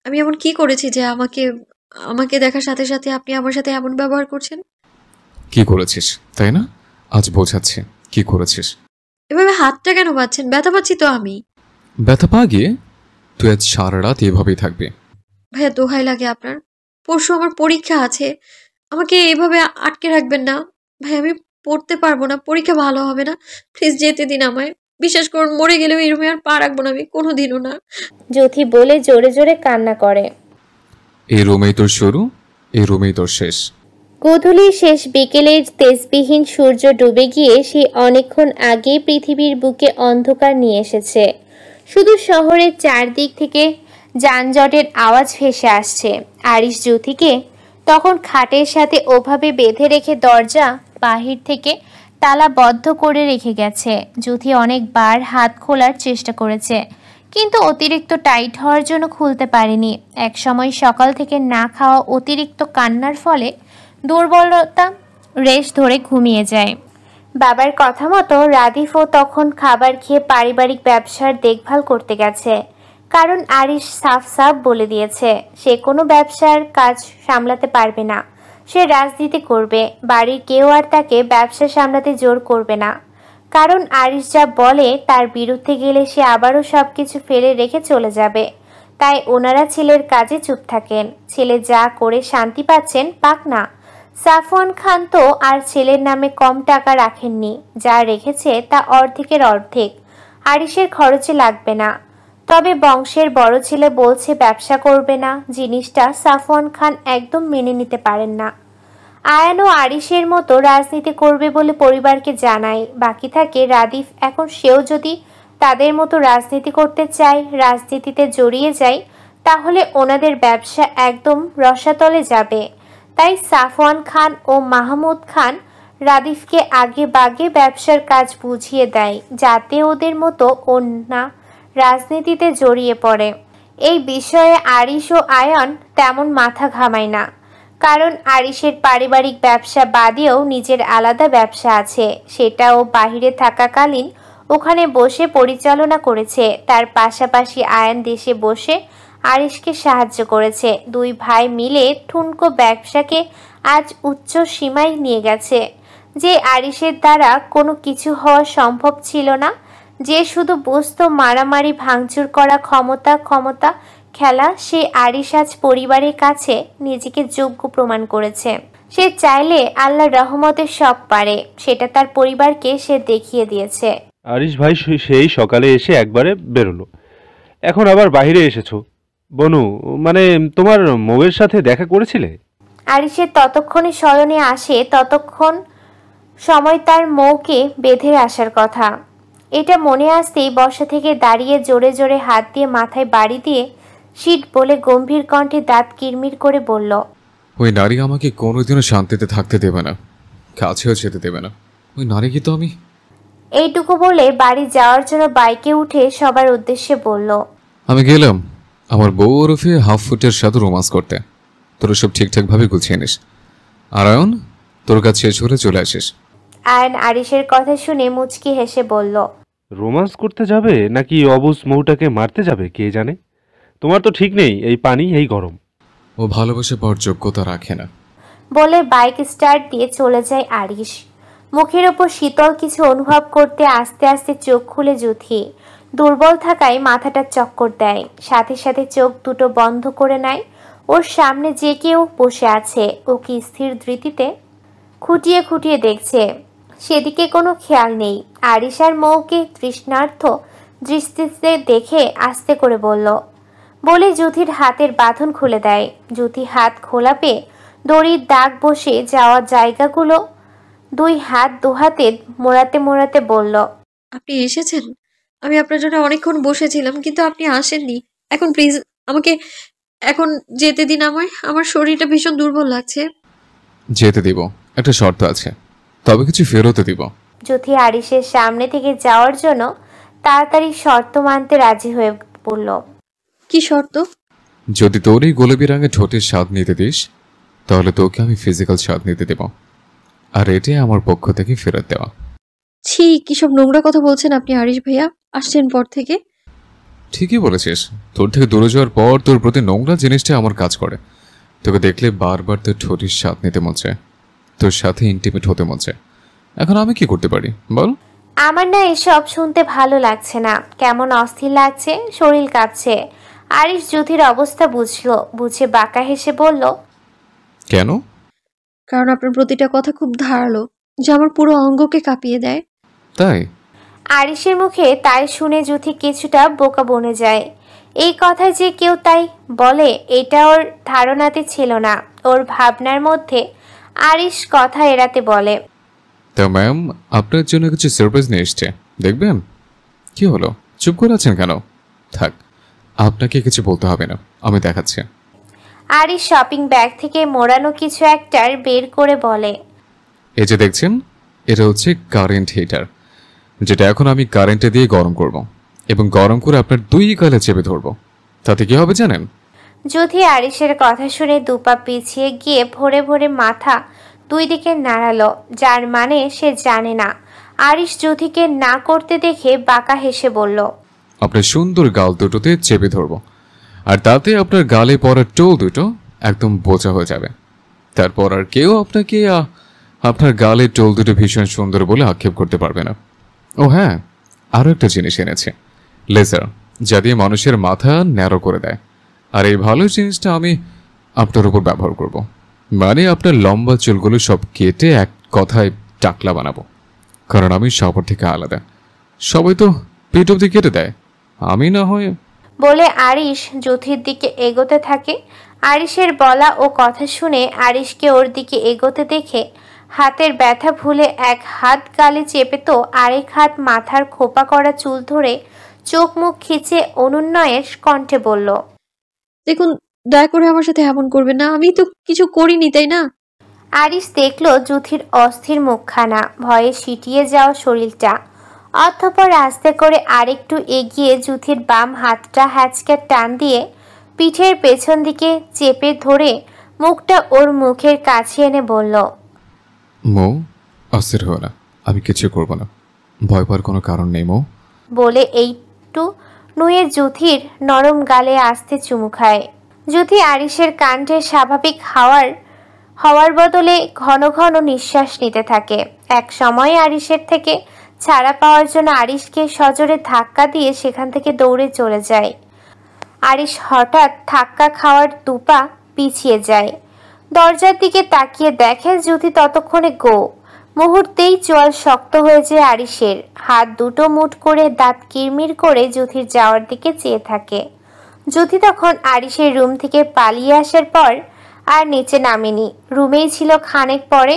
আমি এমন কি করেছি যে আমাকে দেখার সাথে সাথে আপনি আমার সাথে এমন ব্যবহার করছেন? কি করেছিস, তাই না? আজ বোঝাচ্ছে কি করেছিস। এভাবে হাতটা কেন পাচ্ছেন? ব্যথা পাচ্ছি তো আমি। ব্যথা পা গিয়ে তুই আজ সারা রাত এভাবেই থাকবি। ভাইয়া দোহাই লাগে আপনার, পরশু আমার পরীক্ষা আছে, আমাকে এইভাবে আটকে রাখবেন না ভাই। আমি পড়তে পারবো না, পরীক্ষা ভালো হবে না, প্লিজ যেতে দিন আমায়। বিশ্বাস করুন, মরে গেলেও এই রুমে আর পা রাখবো না আমি, কোনোদিনও না। যুথি বলে জোরে জোরে কান্না করে। এই রুমেই তোর শুরু, এই রুমেই তোর শেষ। গোধূলি শেষ বিকেলের তেজবিহীন সূর্য ডুবে গিয়ে সে অনেকক্ষণ আগেই পৃথিবীর বুকে অন্ধকার নিয়ে এসেছে। শুধু শহরের চারদিক থেকে যানজটের আওয়াজ ভেসে আসছে। আরিশ যুথিকে তখন খাটের সাথে ওভাবে বেঁধে রেখে দরজা বাহির থেকে তালাবদ্ধ করে রেখে গেছে। যুথি অনেকবার হাত খোলার চেষ্টা করেছে, কিন্তু অতিরিক্ত টাইট হওয়ার জন্য খুলতে পারেনি। এক সময় সকাল থেকে না খাওয়া অতিরিক্ত কান্নার ফলে দুর্বলতা রেশ ধরে ঘুমিয়ে যায়। বাবার কথা মতো রাদিফও তখন খাবার খেয়ে পারিবারিক ব্যবসার দেখভাল করতে গেছে। কারণ আরিশ সাফ সাফ বলে দিয়েছে সে কোনো ব্যবসার কাজ সামলাতে পারবে না, সে রাজনীতি করবে। বাড়ির কেউ আর তাকে ব্যবসা সামলাতে জোর করবে না, কারণ আরিশ যা বলে তার বিরুদ্ধে গেলে সে আবারও সব কিছু ফেলে রেখে চলে যাবে। তাই ওনারা ছেলের কাজে চুপ থাকেন। ছেলে যা করে শান্তি পাচ্ছেন পাক না। সাফওয়ান খান তো আর ছেলের নামে কম টাকা রাখেননি, যা রেখেছে তা অর্ধেকের অর্ধেক আরিশের খরচে লাগবে না। তবে বংশের বড় ছেলে বলছে ব্যবসা করবে না, জিনিসটা সাফওয়ান খান একদম মেনে নিতে পারেন না। আয়ান ও আরিশের মতো রাজনীতি করবে বলে পরিবারকে জানায়। বাকি থাকে রাদিফ। এখন সেও যদি তাদের মতো রাজনীতি করতে চায়, রাজনীতিতে জড়িয়ে যায়, তাহলে ওনাদের ব্যবসা একদম রসাতলে যাবে। তাই সাফওয়ান খান ও মাহমুদ খান রাদিফকে আগে বাগে ব্যবসার কাজ বুঝিয়ে দেয়, যাতে ওদের মতো অন্য রাজনীতিতে জড়িয়ে পড়ে। এই বিষয়ে আরিশ ও আয়ান তেমন মাথা ঘামায় না, কারণ আরিশের পারিবারিক ব্যবসা বাদেও নিজের আলাদা ব্যবসা আছে। সেটাও বাহিরে থাকাকালীন ওখানে বসে পরিচালনা করেছে। তার পাশাপাশি আয়ান দেশে বসে আরিশকে সাহায্য করেছে। দুই ভাই মিলে ঠুনকো ব্যবসাকে আজ উচ্চ সীমায় নিয়ে গেছে। যে আরিশের দ্বারা কোনো কিছু হওয়া সম্ভব ছিল না, যে শুধু বুঝতো মারামারি ভাঙচুর করা ক্ষমতা খেলা, সে আরিশ আজ পরিবারের কাছে নিজেকে যোগ্য প্রমাণ করেছে। সে চাইলে আল্লাহর রহমতে সব পারে, সেটা তার পরিবারকে সে দেখিয়ে দিয়েছে। আরিশ ভাই সেই সকালে এসে একবারে বেরোলো, এখন আবার বাইরে এসেছো। বনু, মানে তোমার মৌয়ের সাথে দেখা করেছিলে? আরিশের ততক্ষণে স্মরণে আসে ততক্ষণ সময় তার মৌকে বেঁধে আসার কথা। এটা মনে আসতেই বসা থেকে দাঁড়িয়ে জোরে জোরে হাত দিয়ে মাথায় বাড়ি দিয়ে শীত বলে গম্ভীর কণ্ঠে দাঁত কিরমির করে বলল, ওই নারী আমাকে কোনোদিনও শান্তিতে থাকতে দেবে না, কাছেও যেতে দেবে না। ওই নারী কি তো আমি? এইটুকু বলে বাড়ি যাওয়ার জন্য বাইকে উঠে সবার উদ্দেশ্যে বলল, আমি গেলাম আমার বউ ওরফে হাফ ফুটের সাথে রোমান্স করতে। তোরা সব ঠিকঠাকভাবে গুছিয়ে নিস। আর আয়ন, তোর কাছে শেষ হলে চলে আসিস। আয়ন আরিশের কথা শুনে মুচকি হেসে বলল, রোমান্স করতে যাবে নাকি অবুজ মৌটাকে মারতে যাবে কে জানে। তোমার তো ঠিক নেই, এই পানি এই গরম। ও ভালোবাসা পাওয়ার যোগ্যতা রাখে না। বলে বাইক স্টার্ট দিয়ে চলে যায় আরিশ। মুখের ওপর শীতল কিছু অনুভব করতে আস্তে আস্তে চোখ খুলে জুথি। দুর্বল থাকায় মাথাটা চক্কর দেয়, সাথে সাথে চোখ দুটো বন্ধ করে নেয়। ওর সামনে যে কেউ বসে আছে, ওকে স্থির দৃষ্টিতে খুঁটিয়ে খুঁটিয়ে দেখছে, সেদিকে কোনো খেয়াল নেই। আরিশ আর মৌকে তৃষ্ণার্থ দৃষ্টিতে দেখে আস্তে করে বলে জুথির হাতের বাঁধন খুলে দেয়। জুথি হাত খোলা পেয়ে দড়ির দাগ বসে যাওয়া জায়গাগুলো দুই হাত দুহাতে মোড়াতে মোড়াতে বলল, আপনি এসেছেন? আমি আপনার জন্য অনেকক্ষণ বসেছিলাম, কিন্তু আপনি আসেননি। এখন প্লিজ আমাকে এখন যেতে দিন। আমার শরীরটা ভীষণ দুর্বল লাগছে। যেতে দিব, একটা শর্ত আছে, তবে কিছু ফেরতে দিব। জুথি আরিশের সামনে থেকে যাওয়ার জন্য তাড়াতাড়ি শর্ত মানতে রাজি হয়ে পড়ল। কি শর্ত? যদি তোর এই গোলাপি রঙের ঠোঁটের স্বাদ নিতে দিস, তাহলে তোকে আমি ফিজিক্যাল স্বাদ নিতে দেব, আর এটাই আমার পক্ষ থেকে ফেরত দেওয়া। ছি, কি সব নোংরা কথা বলছেন আপনি আরিশ ভাইয়া, আসছেন পর থেকে। ঠিকই বলেছিস, তোর থেকে দূরে যাওয়ার পর তোর প্রতি নোংরা জিনিসটা আমার কাজ করে। তোকে দেখলে বারবার তোর ঠোঁটের স্বাদ নিতে মন চায়, তোর সাথে ইন্টিমেট হতে মন চায়। এখন আমি কি করতে পারি বল? আমার না এসব শুনতে ভালো লাগছে না, কেমন অস্থির লাগছে, শরীর কাঁপছে। আরিশ জুথির অবস্থা বুঝে বাঁকা হেসে বলল, কেন? কারণ আপনার প্রতিটা কথা খুব ধারালো, যা আমার পুরো অঙ্গকে কাঁপিয়ে দেয়। তাই? আরিশের মুখে তাই শুনে জুথি কিছুটা বোকা বনে যায়। এই কথা যে কেউ তাই বলে এটা ওর ধারণাতে ছিল না। ওর ভাবনার মধ্যে আরিশ কথা এড়াতে বলে, তা ম্যাম, আপনার জন্য কিছু সারপ্রাইজ নিয়ে এসছে, দেখবেন? কি হলো, চুপ করে আছেন কেন? থাক, আপনাকে কিছু বলতে হবে না, আমি দেখাচ্ছি। আরিশ শপিং ব্যাগ থেকে মোড়ানো কিছু একটার বের করে বলে, এই যে দেখছেন, এটা হচ্ছে কারেন্ট হিটার, যেটা এখন আমি কারেন্টে দিয়ে গরম করব, এবং গরম করে আপনার দুই গালে চেপে ধরবো। তাতে কি হবে জানেন? জুথি আরিশের কথা শুনে দুপা পিছিয়ে গিয়ে ভোরে ভোরে মাথা দুই দিকে নাড়ালো, যার মানে সে জানে না। আরিশ জুথিকে না করতে দেখে বাঁকা হেসে বলল, আপনার সুন্দর গাল দুটোতে চেপে ধরবো, আর তাতে আপনার গালে পড়া টোল দুটো একদম বোঝা হয়ে যাবে। তারপর আর কেউ আপনাকে আপনার গালে টোল দুটো ভীষণ সুন্দর বলে আক্ষেপ করতে পারবে না। ও হ্যাঁ, আরও একটা জিনিস এনেছে, লেজার, যা দিয়ে মানুষের মাথা ন্যারো করে দেয়। আর এই ভালো জিনিসটা আমি আপনার উপর ব্যবহার করব, মানে আপনার লম্বা চুলগুলো সব কেটে এক কথায় টাকলা বানাবো। কারণ আমি সবার থেকে আলাদা, সবাই তো পেট অবধি কেটে দেয়, আমি না হয়। বলে আরিশ জুথির দিকে এগোতে থাকে। আরিশের বলা ও কথা শুনে আরিশকে ওর দিকে এগোতে দেখে হাতের ব্যথা ভুলে এক হাত গালে চেপে তো আরেক হাত মাথার খোপা করা চুল ধরে চোখ মুখ খিচে অনুন্নয়ের কণ্ঠে বলল, দেখুন, দয়া করে আমার সাথে এমন করবেন না, আমি তো কিছু করিনি, তাই না? আরিশ দেখল জুথির অস্থির মুখখানা, ভয়ে সিটিয়ে যাওয়া শরীরটা। অতঃপর আস্তে করে আরেকটু এগিয়ে জুথির বাম হাতটা হ্যাচকে টান দিয়ে পিঠের পেছন দিকে চেপে ধরে মুখটা ওর মুখের কাছে এনে বলল, মৌ, অস্থির হও না, আমি কিছু করব না, ভয় পাওয়ার কোনো কারণ নেই মৌ। বলে এইটু নুয়ে জুথির নরম গালে আস্তে চুমু খায়। জুথি আরিশের কাণ্ডে স্বাভাবিক হওয়ার বদলে ঘন ঘন নিঃশ্বাস নিতে থাকে। এক সময় আরিশের থেকে ছাড়া পাওয়ার জন্য আরিশকে সজোরে ধাক্কা দিয়ে সেখান থেকে দৌড়ে চলে যায়। আরিশ হঠাৎ ধাক্কা খাওয়ার দুপা পিছিয়ে যায়। দরজার দিকে তাকিয়ে দেখে জ্যোতি ততক্ষণে মুহূর্তেই চোয়াল শক্ত হয়ে যায় আরিশের। হাত দুটো মুঠ করে দাঁত কিরমির করে জ্যোতির যাওয়ার দিকে চেয়ে থাকে। জ্যোতি তখন আরিশের রুম থেকে পালিয়ে আসার পর আর নিচে নামেনি, রুমেই ছিল। খানেক পরে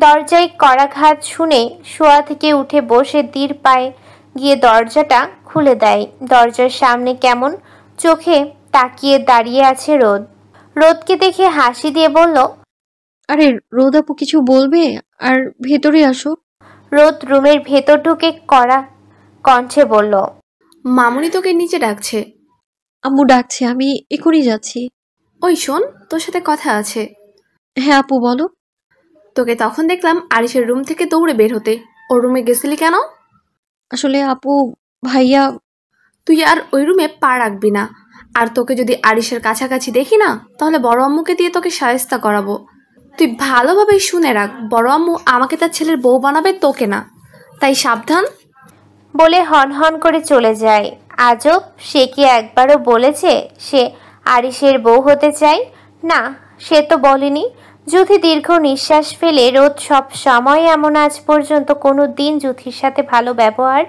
দরজায় কড়াঘাত শুনে শোয়া থেকে উঠে বসে ধীর পায়ে গিয়ে দরজাটা খুলে দেয়। দরজার সামনে কেমন চোখে তাকিয়ে দাঁড়িয়ে আছে রোদ। রোদকে দেখে হাসি দিয়ে বলল, আরে রোদ আপু কিছু বলবে? আর ভেতরে আসো। রোদ রুমের ভেতর ঢুকে কড়া কণ্ঠে বলল, মামুনি তোকে নিচে ডাকছে। আম্মু ডাকছে, আমি এখনই যাচ্ছি। ওই শোন, তোর সাথে কথা আছে। হ্যাঁ আপু বলো। তোকে তখন দেখলাম আরিশের রুম থেকে দৌড়ে বের হতে। ওর রুমে গেছিলি কেন? আসলে আপু, ভাইয়া। তুই আর ওই রুমে পা রাখবি না। আর তোকে যদি আরিশের কাছাকাছি দেখি না, তাহলে বড় আম্মুকে দিয়ে তোকে শায়েস্তা করাবো। তুই ভালোভাবে শুনে রাখ, বড় আম্মু আমাকে তার ছেলের বউ বানাবে, তোকে না। তাই সাবধান। বলে হন হন করে চলে যায়। আজব, সে কি একবারও বলেছে সে আরিশের বউ হতে চায়? না, সে তো বলেনি। জ্যোতি দীর্ঘ নিঃশ্বাস ফেলে, রোদ সব সময় এমন আজ পর্যন্ত কোনো দিন জ্যোতির সাথে ভালো ব্যবহার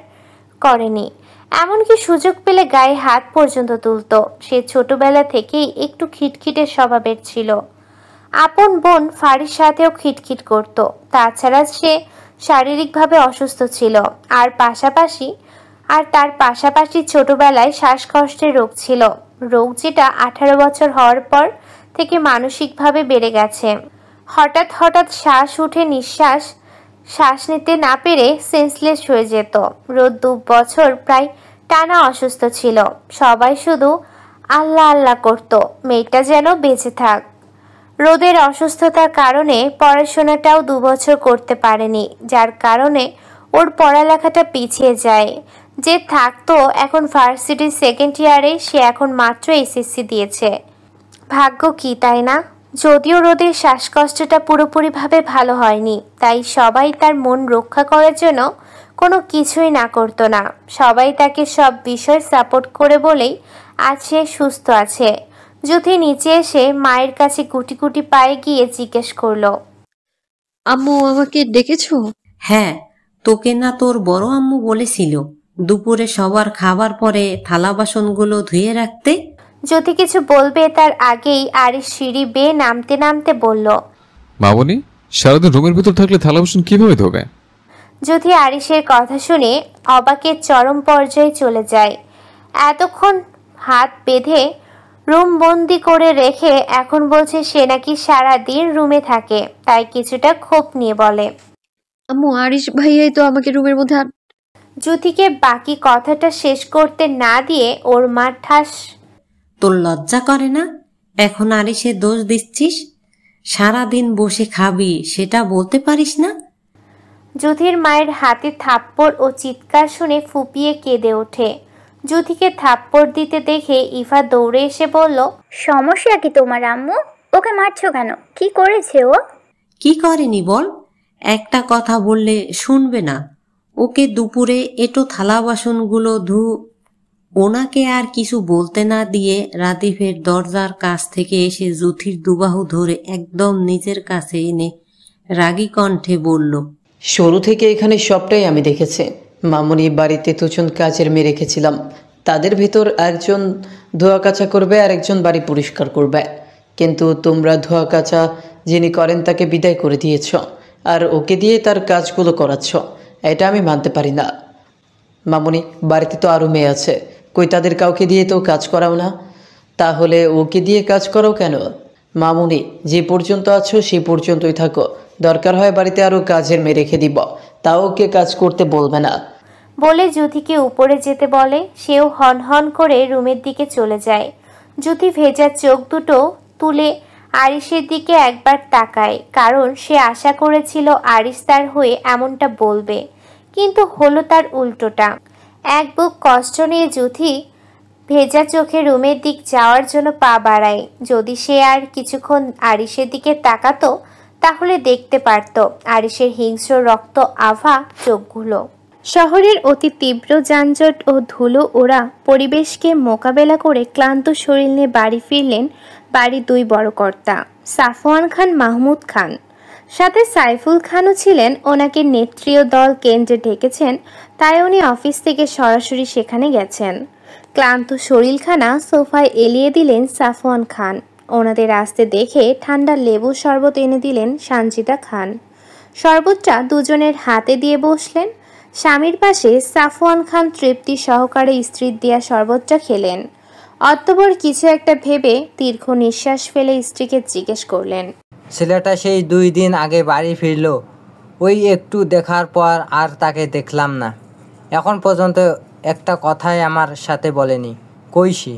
করেনি। এমনকি সুযোগ পেলে গায়ে হাত পর্যন্ত তুলত। সে ছোটবেলা থেকেই একটু খিটখিটে স্বভাবের ছিল। আপন বোন ফারির সাথেও খিটখিট করত। তাছাড়া সে শারীরিকভাবে অসুস্থ ছিল। আর তার পাশাপাশি ছোটবেলায় শ্বাসকষ্টের রোগ ছিল। রোগ যেটা 18 বছর হওয়ার পর থেকে মানসিকভাবে বেড়ে গেছে। হঠাৎ হঠাৎ শ্বাস উঠে শ্বাস নিতে না পেরে সেন্সলেস হয়ে যেত। রোদ 2 বছর প্রায় টানা অসুস্থ ছিল। সবাই শুধু আল্লাহ আল্লাহ করত মেয়েটা যেন বেঁচে থাক। রোদের অসুস্থতার কারণে পড়াশোনাটাও 2 বছর করতে পারেনি, যার কারণে ওর পড়ালেখাটা পিছিয়ে যায়। যে থাকতো এখন ভার্সিটির 2nd ইয়ারে, সে এখন মাত্র এসএসসি দিয়েছে। ভাগ্য কি, তাই না? যদিও রোদের শ্বাসকষ্টটা পুরোপুরিভাবে ভালো হয়নি, তাই সবাই তার মন রক্ষা করার জন্য কোনো কিছুই না করতো না। সবাই তাকে সব বিষয় সাপোর্ট করে বলেই আজ সে সুস্থ আছে। জ্যোতি নিচে এসে মায়ের কাছে গুটি গুটি পায়ে গিয়ে জিজ্ঞেস করলো, আম্মু আমাকে ডেকেছো? হ্যাঁ, তোকে না তোর বড় আম্মু বলেছিল দুপুরে সবার খাবার পরে থালা বাসনগুলো ধুয়ে রাখতে। জ্যোতি কিছু বলবে তার আগেই আরিশ সিঁড়ি বেয়ে নামতে নামতে বলল, মামনি, সারাদিন রুমের ভিতর থাকলে থালা বাসন কিভাবে ধোবে? জ্যোতি আরিশের কথা শুনে অবাকের চরম পর্যায়ে চলে যায়। এতক্ষণ হাত বেঁধে রুম বন্দি করে রেখে এখন বলছে সে নাকি সারাদিন রুমে থাকে, তাই কিছুটা ক্ষোভ নিয়ে বলে, আম্মু আরিশ ভাইয়াই তো আমাকে রুমের মধ্যে। জ্যোতিকে বাকি কথাটা শেষ করতে না দিয়ে ওর মা ঠাস, তোর লজ্জা করে না? এখন আরিশের দোষ দিচ্ছিস? সারাদিন বসে খাবি সেটা বলতে পারিস না? জ্যোতির মায়ের হাতে থাপ্পড় ও চিৎকার শুনে ফুপিয়ে কেঁদে ওঠে। জ্যোতিকে থাপ্পড় দিতে দেখে ইভা দৌড়ে এসে বলল, সমস্যা কি তোমার আম্মু? ওকে মারছো কেন? কি করেছে ও? কি করেনি বল? একটা কথা বললে শুনবে না। ওকে দুপুরে এটো থালা বাসনগুলো ওনাকে আর কিছু বলতে না দিয়ে রাদিফের দরজার কাছ থেকে এসে জ্যোতির দুবাহু ধরে একদম নিজের কাছে এনে রাগী কণ্ঠে বলল, শুরু থেকে এখানে সবটাই আমি দেখেছি। মামুনি বাড়িতে 2 জন কাজের মেয়ে রেখেছিলাম। তাদের ভেতর একজন ধোয়া কাচা করবে আর একজন বাড়ি পরিষ্কার করবে। কিন্তু তোমরা ধোয়া কাচা যিনি করেন তাকে বিদায় করে দিয়েছ, আর ওকে দিয়ে তার কাজগুলো করাচ্ছ। এটা আমি মানতে পারি না। মামুনি, বাড়িতে তো আরও মেয়ে আছে, কই তাদের কাউকে দিয়ে তো কাজ করাও না? তাহলে ওকে দিয়ে কাজ করাও কেন? মামুনি, যে পর্যন্ত আছো সেই পর্যন্তই থাকো। দরকার হয় বাড়িতে আরও কাজের মেয়ে রেখে দিব, তাও ওকে কাজ করতে বলবে না। বলে জ্যোতিকে উপরে যেতে বলে। সেও হন হন করে রুমের দিকে চলে যায়। জ্যোতি ভেজা চোখ দুটো তুলে আরিশের দিকে একবার তাকায়, কারণ সে আশা করেছিল আরিশ তার হয়ে এমনটা বলবে, কিন্তু হলো তার উল্টোটা। এক বুক কষ্ট নিয়ে জ্যোতি ভেজা চোখে রুমের দিক যাওয়ার জন্য পা বাড়ায়। যদি সে আর কিছুক্ষণ আরিশের দিকে তাকাতো তাহলে দেখতে পারত আরিশের হিংস্র রক্ত আভা চোখগুলো। শহরের অতি তীব্র যানজট ও ধুলো ওড়া পরিবেশকে মোকাবেলা করে ক্লান্ত শরীর নিয়ে বাড়ি ফিরলেন বাড়ির দুই বড় কর্তা, সাফওয়ান খান, মাহমুদ খান। সাথে সাইফুল খানও ছিলেন। ওনাকে নেত্রীয় দল কেন্দ্রে ডেকেছেন, তাই উনি অফিস থেকে সরাসরি সেখানে গেছেন। ক্লান্ত শরীরখানা সোফায় এলিয়ে দিলেন সাফওয়ান খান। ওনাদের আসতে দেখে ঠান্ডা লেবু শরবত এনে দিলেন সানজিদা খান। শরবতটা দুজনের হাতে দিয়ে বসলেন। স্বামীর পাশে সাফওয়ান খান তৃপ্তি সহকারে স্ত্রীর দেয়া শরবতটা খেলেন। অতঃপর কিছু একটা ভেবে দীর্ঘ নিঃশ্বাস ফেলে স্ত্রীকে জিজ্ঞেস করলেন, ছেলেটা সেই 2 দিন আগে বাড়ি ফিরলো, ওই একটু দেখার পর আর তাকে দেখলাম না। এখন পর্যন্ত একটা কথাই আমার সাথে বলেনি, কই সে?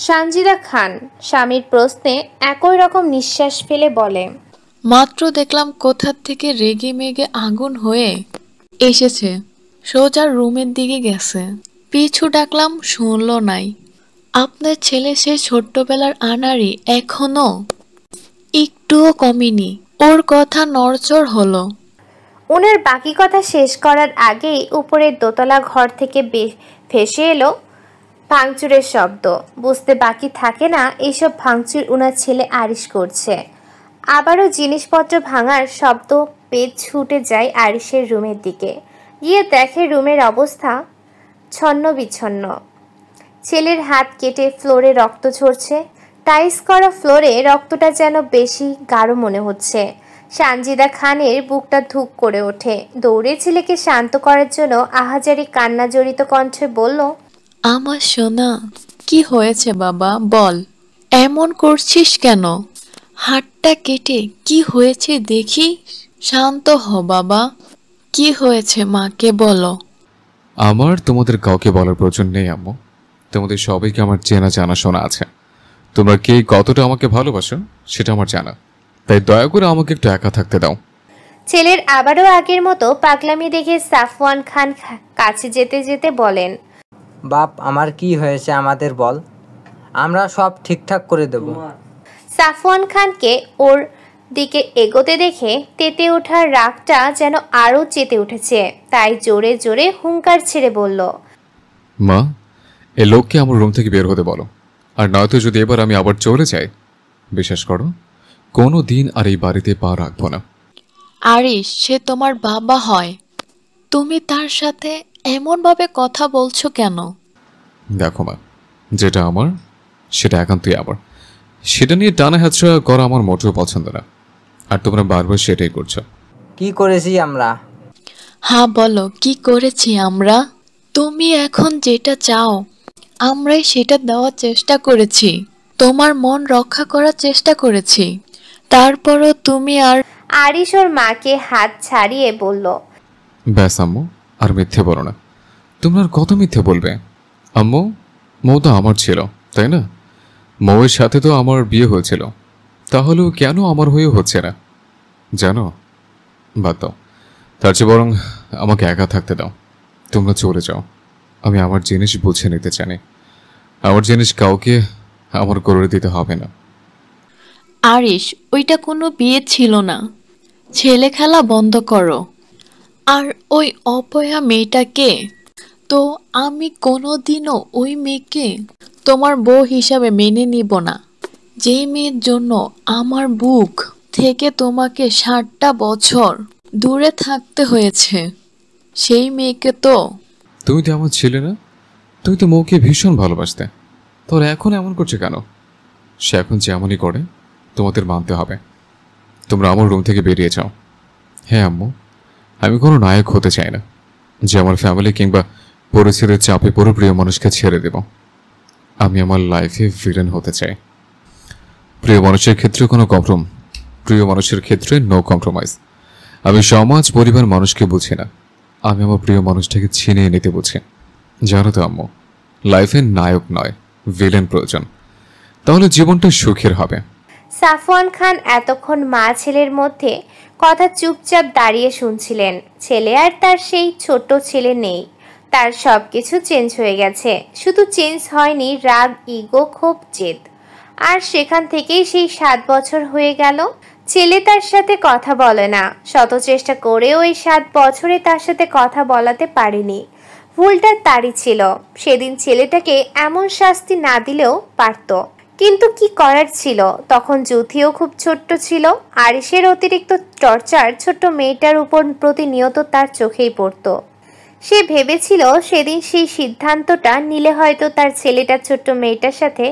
সানজিদা খান স্বামীর প্রশ্নে একই রকম নিঃশ্বাস ফেলে বলে, মাত্র দেখলাম কোথা থেকে রেগে মেগে আগুন হয়ে এসেছে, সোজা রুমের দিকে গেছে। পিছু ডাকলাম, শুনলো নাই। আপনার ছেলে সে ছোট্টবেলার আনাড়ি এখনো একটুও কমেনি, ওর কথা নড়চড় হলো। ওনার বাকি কথা শেষ করার আগেই উপরের দোতলা ঘর থেকে ভেসে এলো ভাঙচুরের শব্দ। বুঝতে বাকি থাকে না এইসব ভাঙচুর ওনার ছেলে আরিশ করছে। আবারও জিনিসপত্র ভাঙার শব্দ পেয়ে ছুটে যায় আরিশের রুমের দিকে। গিয়ে দেখে রুমের অবস্থা ছন্ন বিচ্ছন্ন। ছেলের হাত কেটে ফ্লোরে রক্ত ঝরছে। টাইস করা ফ্লোরে রক্তটা যেন বেশি গাঢ় মনে হচ্ছে। সানজিদা খানের বুকটা ধুক করে ওঠে। দৌড়ে ছেলেকে শান্ত করার জন্য আহাজারি কান্না জড়িত কণ্ঠে বলল, আমার সোনা, কি হয়েছে বাবা, বল। এমন করছিস কেন? হাতটা কেটে কি হয়েছে দেখি। শান্ত হ বাবা, কি হয়েছে মাকে বলো। আমার তোমাদের কাউকে বলার প্রয়োজন নেই আম্মু। তোমাদের সবাইকে আমার চেনা জানা শোনা আছে। তোমরা কে কতটা আমাকে ভালোবাসো সেটা আমার জানা, তাই দয়া করে আমাকে একটু একা থাকতে দাও। ছেলের আবারও আগের মতো পাগলামি দেখে সাফওয়ান খান কাছে যেতে যেতে বলেন, বাপ, আমার কি হয়েছে আমাদের বল, আমরা সব ঠিকঠাক করে দেব। সাফওয়ান খানকে ওর দিকে এগোতে দেখে তেতে ওঠার রাগটা যেন আরও চেতে উঠেছে। তাই জোরে জোরে হুঙ্কার ছেড়ে বলল, মা, এ লোককে আমার রুম থেকে বের হতে বলো। আর নয়তো যদি এবার আমি আবার চলে যাই, বিশ্বাস করো কোনো দিন আর এই বাড়িতে পা রাখবো না। আরিশ, সে তোমার বাবা হয়, তুমি তার সাথে এমনভাবে কথা বলছো কেন? দেখো মা, যেটা আমার সেটা একান্তই আমার। সেটা নিয়ে টানা হেঁচড়া করা আমার মোটেও পছন্দ না। আর তোমরা বারবার সেটাই করছো। কি করেছি আমরা? হ্যাঁ বলো, কি করেছি আমরা? তুমি এখন যেটা চাও আমরাই সেটা দেওয়ার চেষ্টা করেছি, তোমার মন রক্ষা করার চেষ্টা করেছি। তারপরও তুমি আর আরিশ ওর মাকে হাত ছাড়িয়ে বলল, ব্যাস আম্মু, আর মিথ্যে বলো না। তোমরা আর কত মিথ্যে বলবে? আম্মু, মৌ তো আমার ছিল, তাই না? মৌয়ের সাথে তো আমার বিয়ে হয়েছিল, তাহলেও কেন আমার হয়ে হচ্ছে না জানো? বাদ দাও, তার চেয়ে বরং আমাকে একা থাকতে দাও। তোমরা চলে যাও, আমি আমার জিনিস বুঝে নিতে চাই। আমার জিনিস কাউকে আমার করে দিতে হবে না। আরিশ, ওইটা কোনো বিয়ে ছিল না, ছেলে খেলা বন্ধ করো। আর ওই অপয়া মেয়েটাকে তো আমি কোনোদিনও ওই মেয়েকে তোমার বউ হিসাবে মেনে নিব না। যে মেয়ের জন্য আমার বুক থেকে তোমাকে 60টা বছর দূরে থাকতে হয়েছে, সেই মেয়েকে তো। তুমি তো আমার ছেলে না? তুমি তো মৌকে ভীষণ ভালোবাসতে, তোর এখন এমন করছে কেন? সে এখন যেমনই করে তোমাদের মানতে হবে। তোমরা আমার রুম থেকে বেরিয়ে যাও। হ্যাঁ আম্মু, আমি কোনো নায়ক হতে চাই না যে আমার ফ্যামিলি কিংবা পরিস্থিতির চাপে পুরো প্রিয় মানুষকে ছেড়ে দেব। আমি আমার লাইফে ভিলেন হতে চাই। প্রিয় মানুষের ক্ষেত্রে কোনো প্রিয় মানুষের ক্ষেত্রে নো কম্প্রোমাইজ। আমি সমাজ পরিবার মানুষকে বুঝি না, আমি আমার প্রিয় মানুষটাকে ছিনিয়ে নিতে বুঝি। জানো তো আম্মু, লাইফে নায়ক নয়, ভিলেন প্রয়োজন, তাহলে জীবনটা সুখের হবে। সাফওয়ান খান এতক্ষণ মা ছেলের মধ্যে কথা চুপচাপ দাঁড়িয়ে শুনছিলেন। ছেলে আর তার সেই ছোট ছেলে নেই, তার সব কিছু চেঞ্জ হয়ে গেছে। শুধু চেঞ্জ হয়নি রাগ, ইগো, ক্ষোভ, জেদ। আর সেখান থেকেই সেই 7 বছর হয়ে গেল। ছেলে তার সাথে কথা বলে না, শত চেষ্টা করেও এই 7 বছরে তার সাথে কথা বলাতে পারেনি। ভুলটা তারই ছিল। সেদিন ছেলেটাকে এমন শাস্তি না দিলেও পারত, কিন্তু কি করার ছিল। তখন জ্যোতিও খুব ছোট্ট ছিল। আরিশের অতিরিক্ত টর্চার ছোট্ট মেয়েটার উপর প্রতিনিয়ত তার চোখেই পড়ত। সে ভেবেছিল সেদিন সেই সিদ্ধান্তটা নিলে হয়তো তার ছেলেটা ছোট্ট মেয়েটার সাথে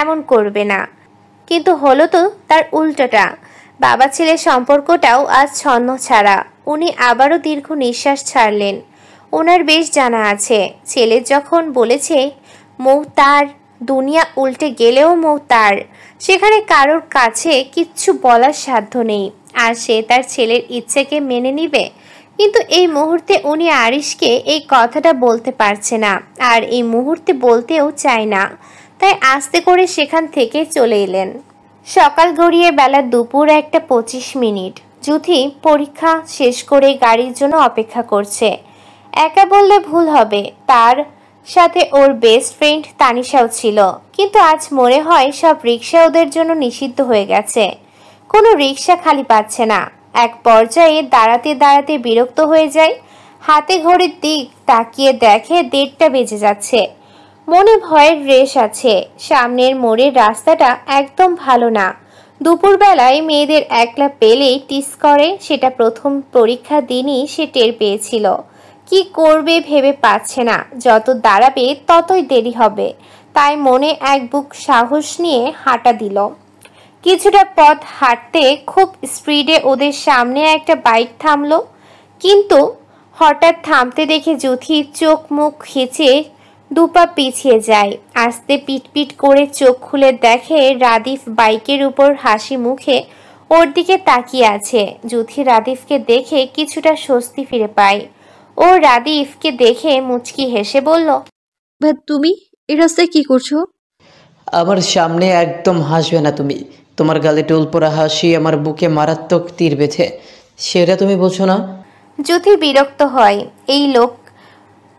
এমন করবে না, কিন্তু হলো তো তার উল্টোটা। বাবা ছেলের সম্পর্কটাও আজ ছন্ন ছাড়া। উনি আবারও দীর্ঘ নিঃশ্বাস ছাড়লেন। ওনার বেশ জানা আছে, ছেলে যখন বলেছে মৌ তার, দুনিয়া উল্টে গেলেও মৌ তার, সেখানে কারোর কাছে কিচ্ছু বলার সাধ্য নেই। আর সে তার ছেলের ইচ্ছেকে মেনে নিবে। কিন্তু এই মুহূর্তে উনি আরিশকে এই কথাটা বলতে পারছে না, আর এই মুহূর্তে বলতেও চায় না। তাই আস্তে করে সেখান থেকে চলে এলেন। সকাল গড়িয়ে বেলা দুপুর 1:25। জ্যোতি পরীক্ষা শেষ করে গাড়ির জন্য অপেক্ষা করছে। একা বললে ভুল হবে, তার সাথে ওর বেস্ট ফ্রেন্ড তানিশাও ছিল। কিন্তু আজ মনে হয় সব রিক্সা ওদের জন্য নিষিদ্ধ হয়ে গেছে। কোনো রিক্সা খালি পাচ্ছে না। এক পর্যায়ে দাঁড়াতে দাঁড়াতে বিরক্ত হয়ে যায়। হাতে ঘড়ির দিক তাকিয়ে দেখে 1:30 বেজে যাচ্ছে। মনে ভয়ের রেশ আছে। সামনের মোড়ের রাস্তাটা একদম ভালো না। দুপুরবেলায় মেয়েদের একলা পেলেই টিস করে, সেটা প্রথম পরীক্ষার দিনই সে টের পেয়েছিল। কি করবে ভেবে পাচ্ছে না। যত দাঁড়াবে ততই দেরি হবে। তাই মনে এক বুক সাহস নিয়ে হাঁটা দিল। কিছুটা পথ হাঁটতে খুব স্পিডে ওদের সামনে একটা বাইক থামলো। কিন্তু হঠাৎ থামতে দেখে জ্যোতি চোখ মুখ খিচে 2 পা পিছিয়ে যায়। আস্তে পিটপিট করে চোখ খুলে দেখে রাদিফ বাইকের উপর হাসি মুখে ওর দিকে তাকিয়ে আছে। জ্যোতি রাদিফকে দেখে কিছুটা স্বস্তি ফিরে পায়। ও রাদিফকে দেখে মুচকি হেসে বলল, ভাই তুমি এই রাস্তায় কি করছো? আমার সামনে একদম হাসবে না তুমি। তোমার গালে টোল পড়া হাসি আমার বুকে মারাত্মক তীর বেঁধে, সেটা তুমি বোঝো না? জ্যোতি বিরক্ত হয়। এই লোক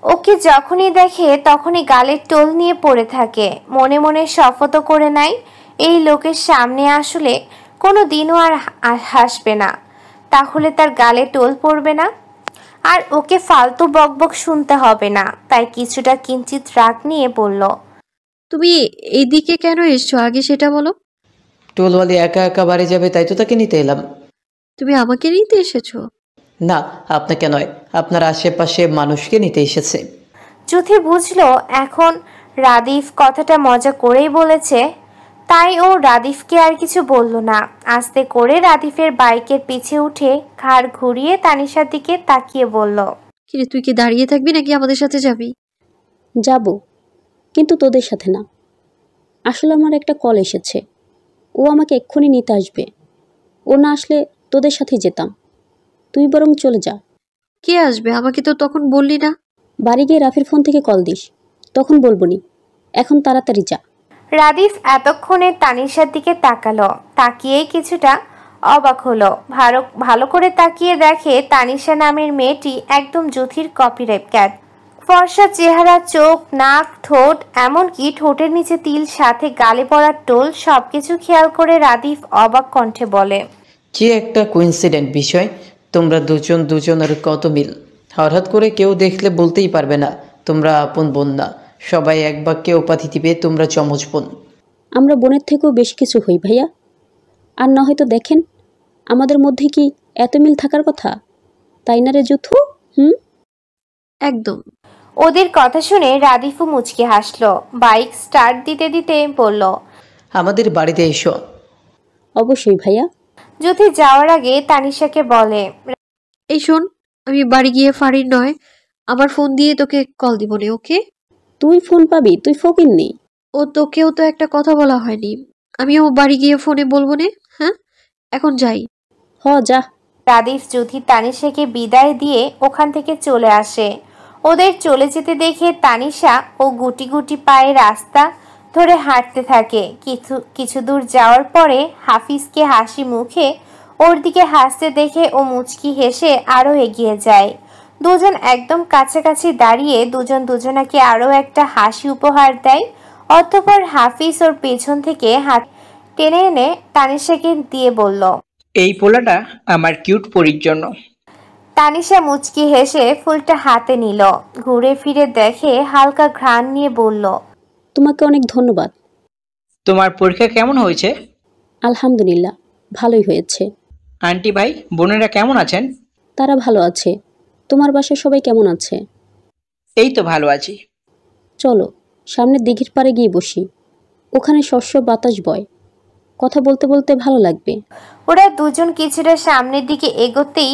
ওকে যখনই দেখে তখনই গালের টোল নিয়ে পড়ে থাকে। মনে মনে শপথ করে নেয় এই লোকের সামনে আসলে কোনো দিনও আর হাসবে না। তাহলে তার গালে টোল পড়বে না, আর ওকে ফালতু বকবক শুনতে হবে না। তাই কিছুটা কিঞ্চিত রাগ নিয়ে বলল, তুমি এইদিকে কেন এসছো আগে সেটা বলো। টোলওয়ালি একা একা বাড়ি যাবে, তাই তো তাকে নিতে এলাম। তুমি আমাকে নিতে এসেছো? না, আপনাকে নয়, আপনার আশেপাশে মানুষকে নিতে এসেছে। জ্যোতি বুঝলো এখন রাদিফ কথাটা মজা করেই বলেছে। তাই ও রাদিফকে আর কিছু বলল না। আস্তে করে রাদিফের বাইকের পিছে উঠে ঘাড় ঘুরিয়ে তানিশার দিকে তাকিয়ে বলল, কিরে তুই কি দাঁড়িয়ে থাকবি নাকি আমাদের সাথে যাবি? যাব, কিন্তু তোদের সাথে না। আসলে আমার একটা কল এসেছে, ও আমাকে এক্ষুনি নিতে আসবে। ও না আসলে তোদের সাথে যেতাম। তুই বরং চলে যা। কে আসবে? আমাকে তো তখন বললি না। বাড়ি গিয়ে রাফির ফোন থেকে কল দিস, তখন বলবো নি। এখন তাড়াতাড়ি যা। রাদিফ এতক্ষণে তানিশার দিকে তাকালো। তাকিয়েই কিছুটা অবাক হলো। ভালো করে তাকিয়ে দেখে তানিশা নামের মেয়েটি একদম জ্যোতির কপিক্যাট। ফর্সা চেহারা, চোখ, নাক, ঠোঁট, এমনকি ঠোঁটের নিচে তিল, সাথে গালে পড়া টোল, সবকিছু খেয়াল করে রাদিফ অবাক কণ্ঠে বলে, কি একটা কোইন্সিডেন্ট বিষয়। তোমরা দুজনের কত মিল। হঠাৎ করে কেউ দেখলে বলতেই পারবে না তোমরা আপন বোন না। সবাই এক বাক্যে উপাধি দিবে তোমরা যমজ বোন। আমরা বোনের থেকেও বেশি কিছু হই ভাইয়া। আর না হয়তো দেখেন আমাদের মধ্যে কি এত মিল থাকার কথা, তাই না রে জুথু? একদম। ওদের কথা শুনে রাদিফও মুচকি হাসলো। বাইক স্টার্ট দিতে দিতে বলল, আমাদের বাড়িতে এসো। অবশ্যই ভাইয়া। জ্যোতি যাওয়ার আগে তানিশাকে বলে, এই শোন, আমি বাড়ি গিয়ে ফারির নয় আমার ফোন দিয়ে তোকে কল দিব নে, ওকে? তুই ফোন পাবি, তুই ফকির নেই। ও তোকেও তো একটা কথা বলা হয়নি। আমিও বাড়ি গিয়ে ফোনে বলবো নে। হ্যাঁ, এখন যাই। যা। রাদিফ জ্যোতি তানিশাকে বিদায় দিয়ে ওখান থেকে চলে আসে। ওদের চলে যেতে দেখে তানিশা ও গুটি গুটি পায়ে রাস্তা ধরে হাঁটতে থাকে। কিছু দূর যাওয়ার পরে হাফিজকে হাসি মুখে ওর দিকে হাসতে দেখে ও মুচকি হেসে আরো এগিয়ে যায়। দুজন একদম কাছাকাছি দাঁড়িয়ে দুজন দুজনাকে আরো একটা হাসি উপহার দেয়। অতঃপর হাফিজ ওর পেছন থেকে হাত টেনে এনে তানিশাকে দিয়ে বলল, এই পোলাটা আমার কিউট পরীর জন্য। তানিশা মুচকি হেসে ফুলটা হাতে নিল, ঘুরে ফিরে দেখে হালকা ঘ্রাণ নিয়ে বলল, তোমাকে অনেক ধন্যবাদ। তোমার পরীক্ষা কেমন হয়েছে? আলহামদুলিল্লাহ, ভালোই হয়েছে। আন্টি ভাই বোনেরা কেমন আছেন? তারা ভালো আছে। তোমার বাসায় সবাই কেমন আছে? এই তো ভালো আছি। চলো সামনের দিঘির পাড়ে গিয়ে বসি, ওখানে শস্য বাতাস বয়, কথা বলতে বলতে ভালো লাগবে। ওরা দুজন কিছুটা সামনের দিকে এগোতেই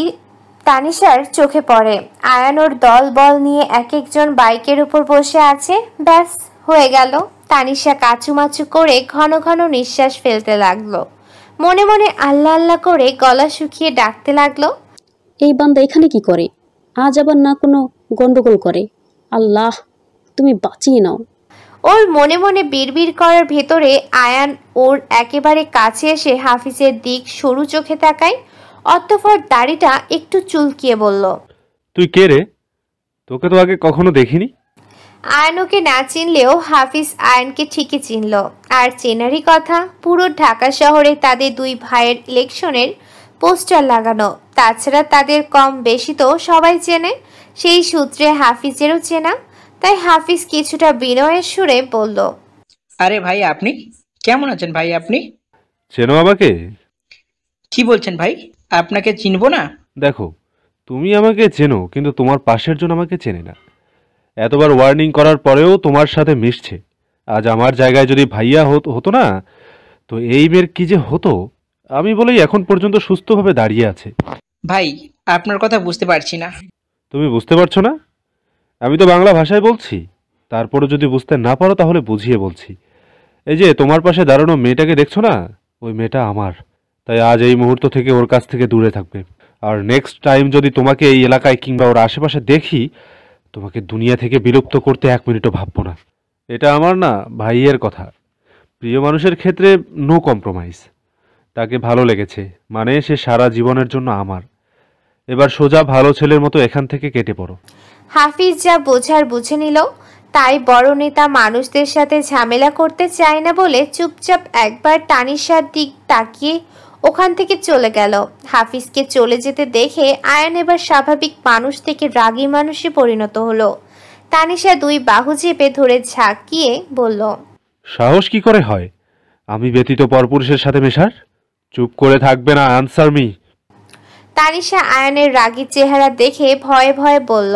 তানিশার চোখে পড়ে আয়ান ওর দল বল নিয়ে এক একজন বাইকের উপর বসে আছে। ব্যাস হয়ে গেল। তানিশা কাচুমাচু করে ঘন ঘন নিঃশ্বাস ফেলতে লাগলো, মনে মনে আল্লাহ আল্লাহ করে গলা শুকিয়ে ডাকতে লাগলো, এই বান্দা এখানে কি করে? আজ আবার না কোনো গন্ডগোল করে। আল্লাহ তুমি বাঁচিয়ে নাও। ওর মনে মনে বিড়বিড় করার ভেতরে আয়ান ওর একেবারে কাছে এসে হাফিজের দিক সরু চোখে তাকায়, অতঃপর দাড়িটা একটু চুলকিয়ে বলল, তুই কে রে? তোকে তো আগে কখনো দেখিনি। আয়ান ওকে না চিনলেও হাফিজ আয়ানকে ঠিকই চিনল। আর চেনারই কথা, পুরো ঢাকা শহরে তাদের দুই ভাইয়ের ইলেকশনের পোস্টার লাগানো। তাছাড়া তাদের কম বেশি তো সবাই চেনে, সেই সূত্রে হাফিজেরও চেনা। তাই হাফিজ কিছুটা বিনয়ের সুরে বলল, আরে ভাই আপনি কেমন আছেন? ভাই আপনি চেনো আমাকে? কি বলছেন ভাই? আপনাকে চিনবো না? দেখো, তুমি আমাকে চেনো, কিন্তু তোমার পাশের জন আমাকে চেনে না। এতবার ওয়ার্নিং করার পরেও তোমার সাথে মিশছে। আজ আমার জায়গায় যদি ভাইয়া হতো না, তো এই মেয়ের কি যে হতো, আমি বলেই এখন পর্যন্ত সুস্থভাবে দাঁড়িয়ে আছে। ভাই আপনার কথা বুঝতে পারছি না। তুমি বুঝতে পারছো না? আমি তো বাংলা ভাষায় বলছি, তারপরে যদি বুঝতে না পারো তাহলে বুঝিয়ে বলছি। এই যে তোমার পাশে দাঁড়ানো মেয়েটাকে দেখছো না, ওই মেয়েটা আমার। তাই আজ এই মুহূর্ত থেকে ওর কাছ থেকে দূরে থাকবে। আর নেক্সট টাইম যদি তোমাকে এই এলাকায় কিংবা ওর আশেপাশে দেখি, তোমাকে দুনিয়া থেকে বিলুপ্ত করতে 1 মিনিটও ভাববো না। এটা আমার না ভাইয়ের কথা। প্রিয় মানুষের ক্ষেত্রে নো কম্প্রোমাইজ। তাকে ভালো লেগেছে মানে সে সারা জীবনের জন্য আমার। এবার সোজা ভালো ছেলের মতো এখান থেকে কেটে পড়ো। হাফিজ যা বোঝার বুঝে নিল। তাই বড় নেতা মানুষদের সাথে ঝামেলা করতে চায় না বলে চুপচাপ একবার তানিশার দিক তাকিয়ে ওখান থেকে চলে গেল। হাফিজকে চলে যেতে দেখে আয়ান এবার স্বাভাবিক মানুষ থেকে রাগী মানুষে পরিণত হলো। তানিশা দুই বাহু চেপে ধরে ঝাঁকিয়ে বলল, সাহস কি করে হয় আমি ব্যতীত পরপুরুষের সাথে মেশার? চুপ করে থাকবে না, আনসার মি। তানিশা আয়ানের রাগী চেহারা দেখে ভয়ে ভয়ে বলল,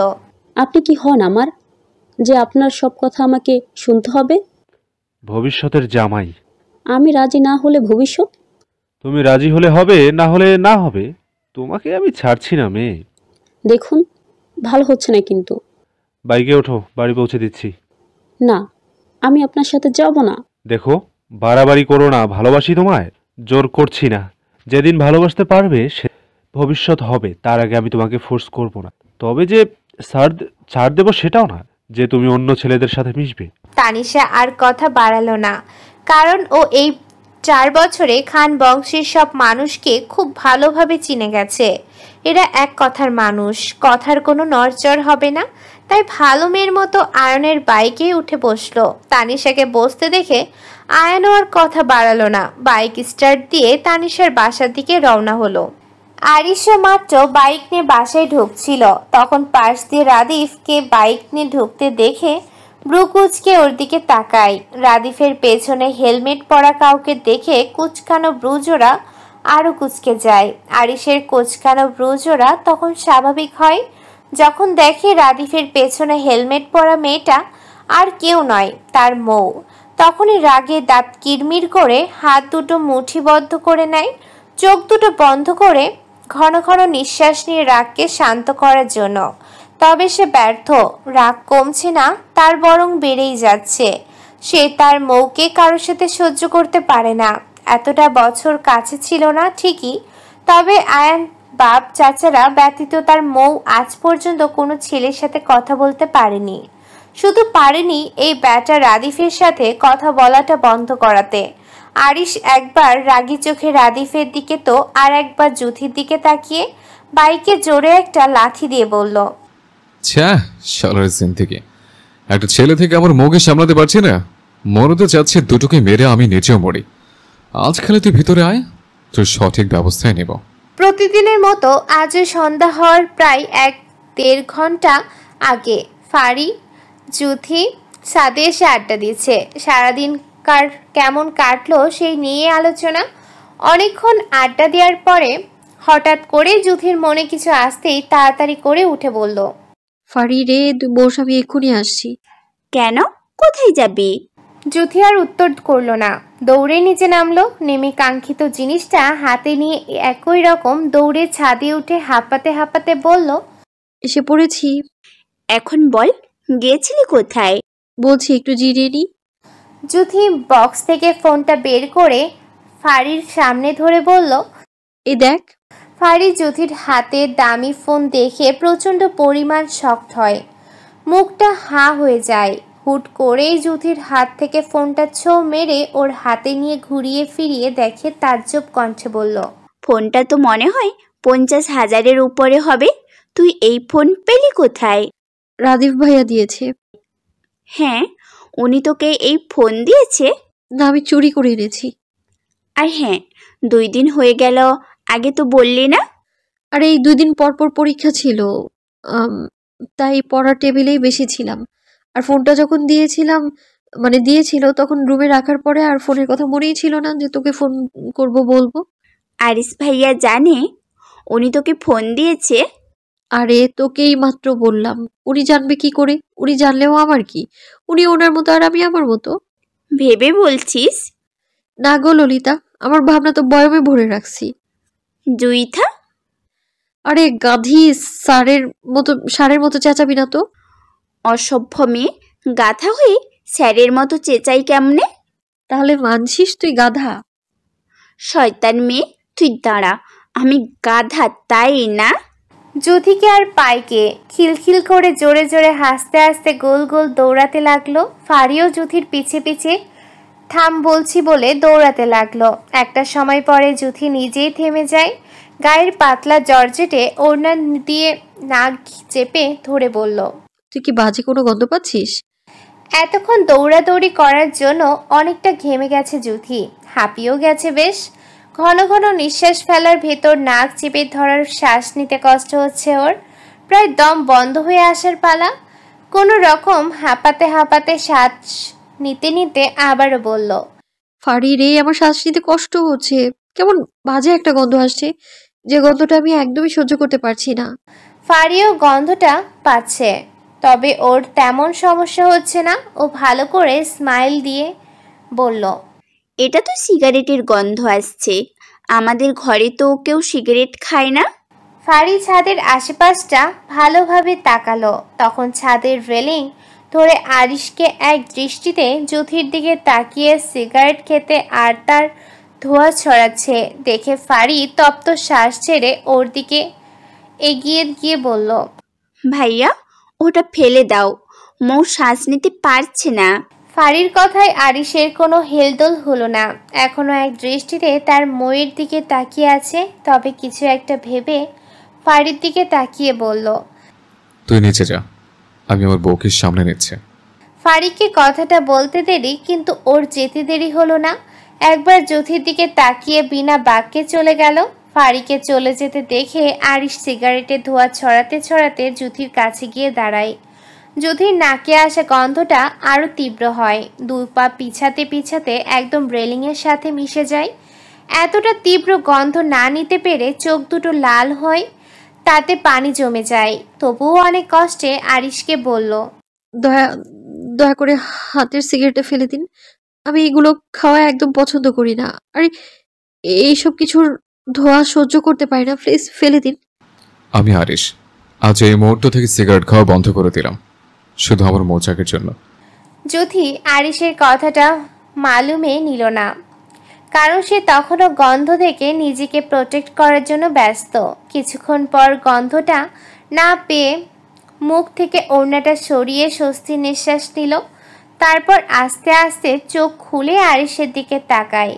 আপনি কি হন আমার, যে আপনার সব কথা আমাকে শুনতে হবে? ভবিষ্যতের জামাই। আমি রাজি না হলে ভবিষ্যৎ? তুমি রাজি হলে হবে, না হলে না হবে। তোমাকে আমি ছাড়ছি না মেয়ে। দেখুন ভালো হচ্ছে না কিন্তু। বাইকে ওঠো, বাড়ি পৌঁছে দিচ্ছি। না, আমি আপনার সাথে যাব না। দেখো, বাড়াবাড়ি করো না, ভালোবাসি তোমায়, জোর করছি না। যেদিন ভালোবাসতে পারবে সে ভবিষ্যৎ হবে, তার আগে আমি তোমাকে ফোর্স করব না। তবে যে ছাড় দেব সেটাও না যে তুমি অন্য ছেলেদের সাথে মিশবে। তানিশা আর কথা বাড়ালো না, কারণ ও এই 4 বছরে খান বংশের সব মানুষকে খুব ভালোভাবে চিনে গেছে। এরা এক কথার মানুষ, কথার কোনো নড়চড় হবে না। তাই ভালো মেয়ের মতো আয়নের বাইকে উঠে বসলো। তানিশাকে বসতে দেখে আয়নও আর কথা বাড়ালো না, বাইক স্টার্ট দিয়ে তানিশার বাসার দিকে রওনা হলো। আরিশা মাত্র বাইক নিয়ে বাসায় ঢুকছিল, তখন পাশ দিয়ে রাদিফকে বাইক নিয়ে ঢুকতে দেখে ব্রু কুচকে ওর দিকে তাকায়। রাদিফের পেছনে হেলমেট পরা কাউকে দেখে কুচকানো ব্রুজোড়া আরও কুচকে যায়। আরিশের কুচকানো ব্রুজোড়া তখন স্বাভাবিক হয় যখন দেখে রাদিফের পেছনে হেলমেট পরা মেয়েটা আর কেউ নয়, তার মৌ। তখনই রাগে দাঁত কিরমির করে হাত দুটো মুঠিবদ্ধ করে নেয়, চোখ দুটো বন্ধ করে ঘন ঘন নিঃশ্বাস নিয়ে রাগকে শান্ত করার জন্য। তবে সে ব্যর্থ। রাগ কমছে না, তার বরং বেড়েই যাচ্ছে। সে তার মৌকে কারোর সাথে সহ্য করতে পারে না। এতটা বছর কাছে ছিল না ঠিকই, তবে আয়ান বাপ চাচারা ব্যতীত তার মৌ আজ পর্যন্ত কোনো ছেলের সাথে কথা বলতে পারেনি। শুধু পারেনি এই ব্যাটা রাদিফের সাথে কথা বলাটা বন্ধ করাতে। আরিশ একবার রাগী চোখে রাদিফের দিকে তো আর একবার জুথির দিকে তাকিয়ে বাইকে জোরে একটা লাথি দিয়ে বলল, শালার সিন থেকে একটা ছেলে থেকে আমার মুখে সামলাতে পারছি না। মরতে চাচ্ছে দুটোকে মেরে আমি নিচেও মরি। আজ খালি তুই ভিতরে আয়, তোর সঠিক ব্যবস্থায় নেব। প্রতিদিনের মতো আজও সন্ধ্যা হওয়ার প্রায় 1-1.5 ঘন্টা আগে ফারি, জুথি ছাদে এসে আড্ডা দিচ্ছে। সারাদিন কেমন কাটলো সেই নিয়ে আলোচনা। অনেকক্ষণ আড্ডা দেওয়ার পরে হঠাৎ করে জুথির মনে কিছু আসতেই তাড়াতাড়ি করে উঠে বলল, ফারি রে, তুই বস, আমি এক্ষুনি আসছি। কেন, কোথায় যাবি? জুথি আর উত্তর করলো না, দৌড়ে নিচে নামলো। নেমে কাঙ্ক্ষিত জিনিসটা হাতে নিয়ে একই রকম দৌড়ে ছাদে উঠে হাঁপাতে হাঁপাতে বলল, এসে পড়েছি। এখন বল, গিয়েছিলি কোথায়? বলছি একটু জিরিয়ে নি। জুথি বক্স থেকে ফোনটা বের করে ফারির সামনে ধরে বলল, এই দেখ। ফারি জুথির হাতে দামি ফোন দেখে প্রচণ্ড পরিমাণ শকড হয়, মুখটা হাঁ হয়ে যায়। হুট করেই জুথির হাত থেকে ফোনটা ছো মেরে ওর হাতে নিয়ে ঘুরিয়ে ফিরিয়ে দেখে তাজ্জব কণ্ঠে বলল, ফোনটা তো মনে হয় 50,000-এর উপরে হবে। তুই এই ফোন পেলি কোথায়? রাদীপ ভাইয়া দিয়েছে। হ্যাঁ, উনি তোকে এই ফোন দিয়েছে? না, আমি চুরি করে এনেছি। আর হ্যাঁ, 2 দিন হয়ে গেল, আগে তো বললি না। আর এই 2 দিন পর পর পরীক্ষা ছিল, তাই পড়ার টেবিলেই বেশি ছিলাম। আর ফোনটা যখন দিয়েছিল তখন রুমে রাখার পরে আর ফোনের কথা মনেই ছিল না যে তোকে ফোন করব বলবো। আরিস ভাইয়া জানে উনি তোকে ফোন দিয়েছে? আরে তোকেই মাত্র বললাম, উনি জানবে কি করে? উনি জানলেও আমার কি, উনি ওনার মতো আর আমি আমার মতো। ভেবে বলছিস? না গো ললিতা, আমার ভাবনা তো বয়মে ভরে রাখছি। জুইথা? আরে গাধি, ষাঁড়ের মতো চেঁচাবি না তো। অসভ্য মেয়ে, গাধা হয়ে স্যারের মতো চেঁচাই কেমনে? তাহলে মানছিস তুই গাধা? শয়তান মেয়ে, তুই দাঁড়া, আমি গাধা তাই না? জুথিকে আর পাইকে খিলখিল করে জোরে জোরে হাসতে হাসতে গোল গোল দৌড়াতে লাগলো। ফারিও জুথির পিছে পিছে থাম বলছি বলে দৌড়াতে লাগলো। একটা সময় পরে জুথি নিজেই থেমে যায়। গায়ের পাতলা জর্জেটে ওড়না দিয়ে নাক চেপে ধরে বলল, তুই কি বাজে কোনো গন্ধ পাচ্ছিস? এতক্ষণ দৌড়াদৌড়ি করার জন্য অনেকটা ঘেমে গেছে জুথি, হাঁপিয়েও গেছে বেশ। ঘন ঘন নিঃশ্বাস ফেলার ভেতর নাক চেপে ধরার শ্বাস নিতে কষ্ট হচ্ছে ওর। প্রায় দম বন্ধ হয়ে আসার পালা। কোনো রকম হাঁপাতে হাঁপাতে শ্বাস নিতে নিতে আবারও বলল, ফারি রে, আমার শ্বাস নিতে কষ্ট হচ্ছে, কেমন বাজে একটা গন্ধ আসছে, যে গন্ধটা আমি একদমই সহ্য করতে পারছি না। ফারিও গন্ধটা পাচ্ছে, তবে ওর তেমন সমস্যা হচ্ছে না। ও ভালো করে স্মাইল দিয়ে বলল, এটা তো সিগারেটের গন্ধ আসছে, আমাদের ঘরে তো কেউ সিগারেট খায় না। ফারি ছাদের আশেপাশটা ভালোভাবে তাকালো। তখন ছাদের রেলিং ধরে আরিশকে এক দৃষ্টিতে জুথির দিকে তাকিয়ে সিগারেট খেতে আর তার ধোঁয়া ছড়াচ্ছে দেখে ফারি তপ্ত শ্বাস ছেড়ে ওর দিকে এগিয়ে গিয়ে বলল, ভাইয়া, ওটা ফেলে দাও, মৌ শ্বাস নিতে পারছে না। ফারির কথায় আরিশের কোনো হেলদোল হলো না। এখনো এক দৃষ্টিতে তার ময়ের দিকে তাকিয়ে আছে। তবে কিছু একটা ভেবে ফারির দিকে তাকিয়ে বলল, তুই নিচে যা, আমি আমার বউকে সামনে নিচ্ছে। ফারিকে কথাটা বলতে দেরি, কিন্তু ওর যেতে দেরি হলো না। একবার জুথির দিকে তাকিয়ে বিনা বাক্যে চলে গেল। ফারিকে চলে যেতে দেখে আরিশ সিগারেটের ধোঁয়া ছড়াতে ছড়াতে জুথির কাছে গিয়ে দাঁড়ায়। জুথির নাকে আসা গন্ধটা আরও তীব্র হয়। 2 পা পিছাতে পিছাতে একদম রেলিংয়ের সাথে মিশে যায়। এতটা তীব্র গন্ধ না নিতে পেরে চোখ দুটো লাল হয়, তাতে পানি জমে যায়। তবুও অনেক কষ্টে আরিশকে বলল, দয়া করে হাতের সিগারেটে ফেলে দিন, আমি এগুলো খাওয়া একদম পছন্দ করি না, আর এইসব কিছুর ধোঁয়া সহ্য করতে পারি না, প্লিজ ফেলে দিন। আমি আরিশ, আজ এই মুহূর্ত থেকে সিগারেট খাওয়া বন্ধ করে দিলাম, শুধু আমার মৌচাকের জন্য। জুথি আরিশের কথাটা মালুমে নিল না, কারণ সে তখনও গন্ধ থেকে নিজেকে প্রোটেক্ট করার জন্য ব্যস্ত। কিছুক্ষণ পর গন্ধটা না পেয়ে মুখ থেকে ওড়নাটা সরিয়ে স্বস্তির নিঃশ্বাস নিল। তারপর আস্তে আস্তে চোখ খুলে আরিশের দিকে তাকায়।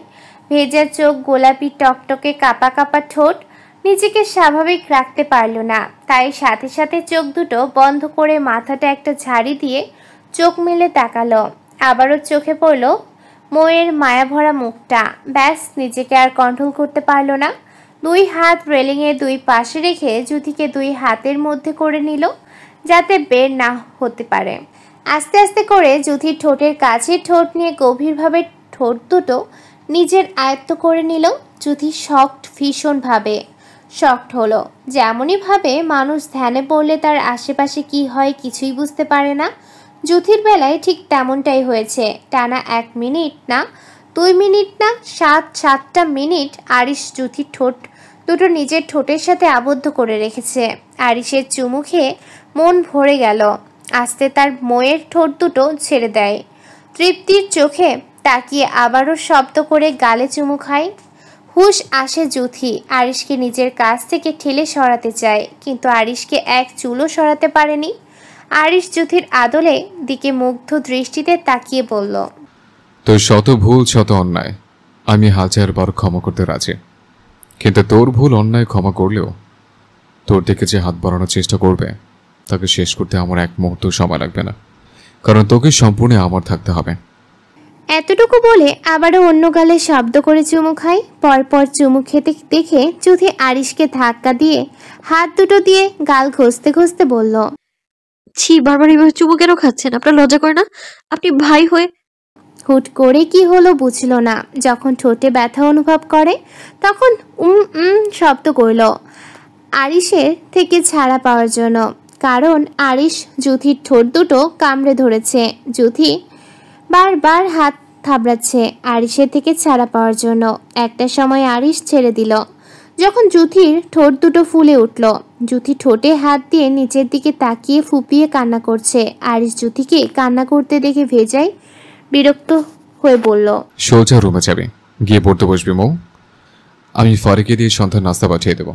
ভেজা চোখ, গোলাপি টকটকে কাঁপা কাঁপা ঠোঁট, নিজেকে স্বাভাবিক রাখতে পারল না। তাই সাথে সাথে চোখ দুটো বন্ধ করে মাথাটা একটা ঝাড়ি দিয়ে চোখ মেলে তাকালো। আবারও চোখে পড়ল ময়ের মায়াভরা মুখটা। ব্যাস, নিজেকে আর কন্ট্রোল করতে পারল না। দুই হাত রেলিংয়ের দুই পাশে রেখে জুথিকে দুই হাতের মধ্যে করে নিল, যাতে বের না হতে পারে। আস্তে আস্তে করে জুথির ঠোঁটের কাছে ঠোঁট নিয়ে গভীরভাবে ঠোঁট দুটো নিজের আয়ত্ত করে নিল। জুথি শকড, ভীষণভাবে শকড হলো। যেমনইভাবে মানুষ ধ্যানে পড়লে তার আশেপাশে কি হয় কিছুই বুঝতে পারে না, জুথির বেলায় ঠিক তেমনটাই হয়েছে। টানা 1 মিনিট না, 2 মিনিট না, 7টা মিনিট আরিশ জুথির ঠোঁট দুটো নিজের ঠোঁটের সাথে আবদ্ধ করে রেখেছে। আরিশের চুমু খেয়ে মন ভরে গেল। আস্তে তার ময়ের ঠোঁট দুটো ছেড়ে দেয়। তৃপ্তির চোখে তাকিয়ে আবারও শব্দ করে গালে চুমু খায়। হুশ আসে জুথি আরিশকে নিজের কাছ থেকে ঠেলে সরাতে চায়, কিন্তু আরিশকে এক চুলও সরাতে পারেনি। আরিশ জুথির আদলে দিকে মুগ্ধ দৃষ্টিতে তাকিয়ে বলল, তোর শত ভুল শত অন্যায় আমি 1000বার ক্ষমা করতে রাজি, কিন্তু তোর ভুল অন্যায় ক্ষমা করলেও তোর দিকে যে হাত বাড়ানোর চেষ্টা করবে তাকে শেষ করতে আমার 1 মুহূর্ত সময় লাগবে না, কারণ তোকে সম্পূর্ণ আমার থাকতে হবে। এতটুকু বলে আবারও অন্য গালে শব্দ করে চুমু খায়। পরপর চুমু খেতে দেখে জুথি আরিশকে ধাক্কা দিয়ে হাত দুটো দিয়ে গাল ঘষতে ঘষতে বলল, ছি, বারবার এইভাবে চুমু কেন খাচ্ছেন? আপনার লজ্জা করে না? আপনি ভাই হয়ে। হুট করে কি হলো বুঝল না। যখন ঠোঁটে ব্যথা অনুভব করে তখন শব্দ করল আরিশের থেকে ছাড়া পাওয়ার জন্য, কারণ আরিশ জুথির ঠোঁট দুটো কামড়ে ধরেছে। জুথি বারবার হাত থাবড়াচ্ছে আরিশের থেকে ছাড়া পাওয়ার জন্য। একটা সময় আরিশ ছেড়ে দিল যখন জুথির ঠোঁট দুটো ফুলে উঠল। জুথি ঠোঁটে হাত দিয়ে নিচের দিকে তাকিয়ে ফুপিয়ে কান্না করছে। আরিশ জুথিকে কান্না করতে দেখে ভেজায় বিরক্ত হয়ে বলল, সোজা রুমে যাবে, গিয়ে পড়তে বসবি মৌ। আমি ফারিকে দিয়ে সন্ধ্যার নাস্তা পাঠিয়ে দেবো।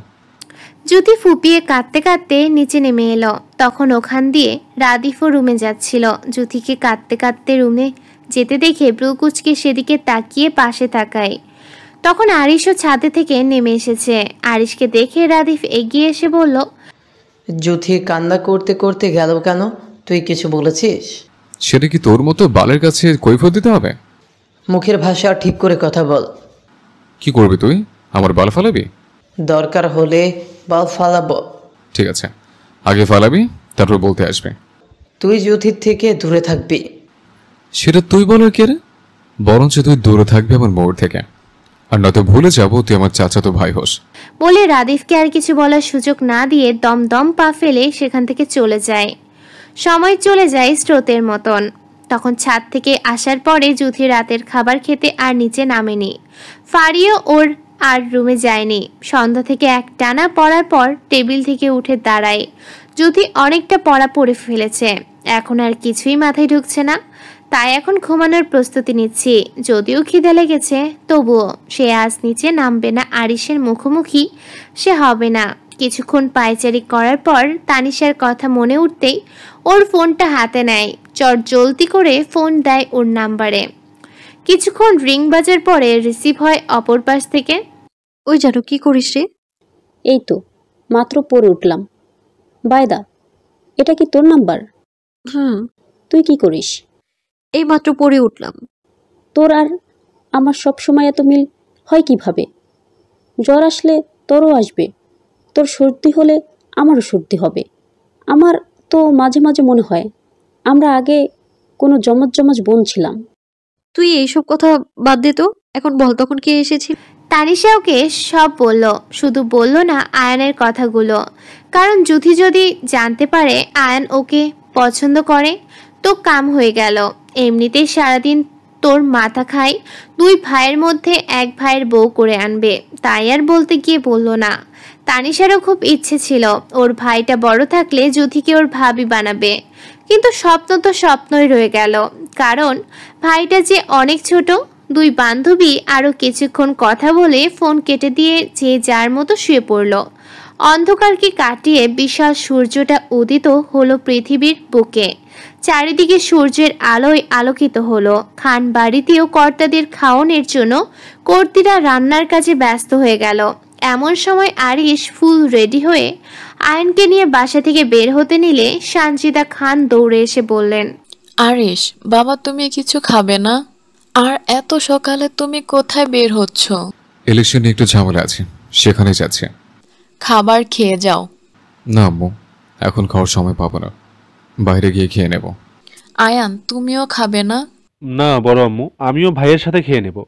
জুথি ফুপিয়ে কাঁদতে কাঁদতে নিচে নেমে এলো। তখন ওখান দিয়ে রাদিফও রুমে যাচ্ছিল। জুথিকে কাঁদতে কাঁদতে রুমে যেতে দেখে ব্রু কুচকে সেদিকে তাকিয়ে পাশে তাকায়। তখন আরিশও ছাদে থেকে নেমে এসেছে। আরিশকে দেখে রাদিফ এগিয়ে এসে বলল, জুথি কান্না করতে করতে গেল কেন? তুই কিছু বলেছিস? সেটা কি তোর মতো বালের কাছে কৈফিয়ত দিতে হবে? মুখের ভাষা ঠিক করে কথা বল। কি করবি তুই? আমার বাল ফালাবি? দরকার হলে বাল ফালাবো। ঠিক আছে, আগে ফালাবি, তারপর বলতে আসবে। তুই জুথির থেকে দূরে থাকবি। সেটা তুই বলার কে রে? বরঞ্চ তুই দূরে থাকবি আমার মোড় থেকে, আর নয়তো ভুলে যাবো তুই আমার চাচাতো ভাই হোস। বলে রাদিফকে আর কিছু বলার সুযোগ না দিয়ে দম পা ফেলে সেখান থেকে চলে যায়। সময় চলে যায় স্রোতের মতন। তখন ছাদ থেকে আসার পরে জুথি রাতের খাবার খেতে আর নিচে নামেনি। ফারিও ওর আর রুমে যায়নি। সন্ধ্যা থেকে এক টানা পড়ার পর টেবিল থেকে উঠে দাঁড়ায়। জুথি অনেকটা পড়া পড়ে ফেলেছে, এখন আর কিছুই মাথায় ঢুকছে না। তাই এখন ঘুমানোর প্রস্তুতি নিচ্ছি। যদিও খিদে লেগেছে, তবুও সে আজ নিচে নামবে না। আরিশের মুখোমুখি সে হবে না। কিছুক্ষণ পায়চারি করার পর তানিশার কথা মনে উঠতেই ওর ফোনটা হাতে নেয়। চটজলদি করে ফোন দেয় ওর নাম্বারে। কিছুক্ষণ রিং বাজার পরে রিসিভ হয় অপর পাশ থেকে। ওই জানো কি করিস রে? এই তো মাত্র পড়ে উঠলাম। বায়দা, এটা কি তোর নাম্বার? তুই কি করিস? এই মাত্র পড়ে উঠলাম। তোর আর আমার সব সময় এত মিল হয় কিভাবে? জ্বর আসলে তোরও আসবে, তোর সর্দি হলে আমারও সর্দি হবে। আমার তো মাঝে মাঝে মনে হয় আমরা আগে কোনো জমজ বোন ছিলাম। তুই এইসব কথা বাদ দে তো, এখন বল তখন কে এসেছিল? তানিশা ওকে সব বলল, শুধু বলল না আয়ানের কথাগুলো। কারণ জুথি যদি জানতে পারে আয়ান ওকে পছন্দ করে তো কাম হয়ে গেল। এমনিতেই সারাদিন তোর মাথা খায়, 2 ভাইয়ের মধ্যে 1 ভাইয়ের বউ করে আনবে। তাই আর বলতে গিয়ে বলল না। তানিশারও খুব ইচ্ছে ছিল ওর ভাইটা বড় থাকলে জুথিকে ওর ভাবি বানাবে, কিন্তু স্বপ্ন তো স্বপ্নই রয়ে গেল। কারণ ভাইটা যে অনেক ছোট। 2 বান্ধবী আরও কিছুক্ষণ কথা বলে ফোন কেটে দিয়ে যে যার মতো শুয়ে পড়ল। অন্ধকারকে কাটিয়ে বিশাল সূর্যটা উদিত হলো পৃথিবীর বুকে। চারিদিকে সূর্যের আলোয় আলোকিত হলো। খান বাড়িতেও কর্তাদের খাওয়ানোর জন্য কর্তীরা রান্নার কাজে ব্যস্ত হয়ে গেল। এমন সময় আরিশ ফুল রেডি হয়ে আয়নকে নিয়ে বাসা থেকে বের হতে নিলে সানজিদা খান দৌড়ে এসে বললেন, আরিশ বাবা, তুমি কিছু খাবে না? আর এত সকালে তুমি কোথায় বের হচ্ছ? ইলেকশন নিয়ে একটু ঝামেলা আছে, সেখানে যাচ্ছে। খাবার খেয়ে যাও। না আম্মু, এখন খাওয়ার সময় পাবো না, বাইরে গিয়ে খেয়ে নেব। আয়ান, তুমিও খাবে না? না বড় আম্মু, আমিও ভাইয়ের সাথে খেয়ে নেব,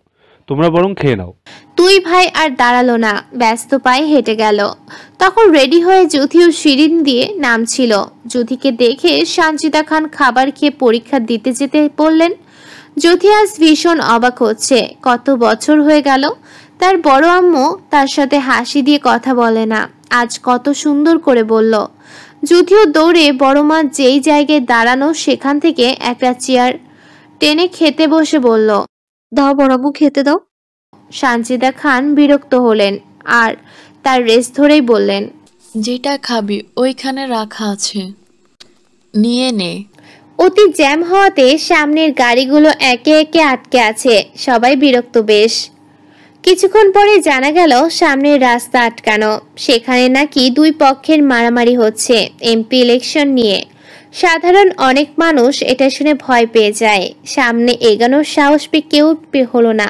তোমরা বরং খেয়ে নাও। দুই ভাই আর দাঁড়ালো না, ব্যস্ত পায়ে হেঁটে গেল। তখন রেডি হয়ে যুথিও সিঁড়ি দিয়ে নামছিল। যুথিকে দেখে সানজিদা খান খাবার খেয়ে পরীক্ষা দিতে যেতে বললেন। যুথি আজ ভীষণ অবাক হচ্ছে, কত বছর হয়ে গেল তার বড় আম্মু তার সাথে হাসি দিয়ে কথা বলে না, আজ কত সুন্দর করে বলল। যুথিও দৌড়ে বড় মা যেই জায়গায় দাঁড়ানো সেখান থেকে একটা চেয়ার টেনে খেতে বসে বলল, দাও বড় আম্মু, খেতে দাও। সানজিদা খান বিরক্ত হলেন আর তার রেস ধরেই বললেন, যেটা খাবি ওইখানে রাখা আছে, নিয়ে নে। অতি জ্যাম হওয়াতে সামনের গাড়িগুলো একে একে আটকে আছে, সবাই বিরক্ত বেশ। কিছুক্ষণ পরে জানা গেল সামনের রাস্তা আটকানো, সেখানে নাকি দুই পক্ষের মারামারি হচ্ছে এমপি ইলেকশন নিয়ে। সাধারণ অনেক মানুষ এটা শুনে ভয় পেয়ে যায়, সামনে এগানোর সাহস পেয়ে কেউ হলো না।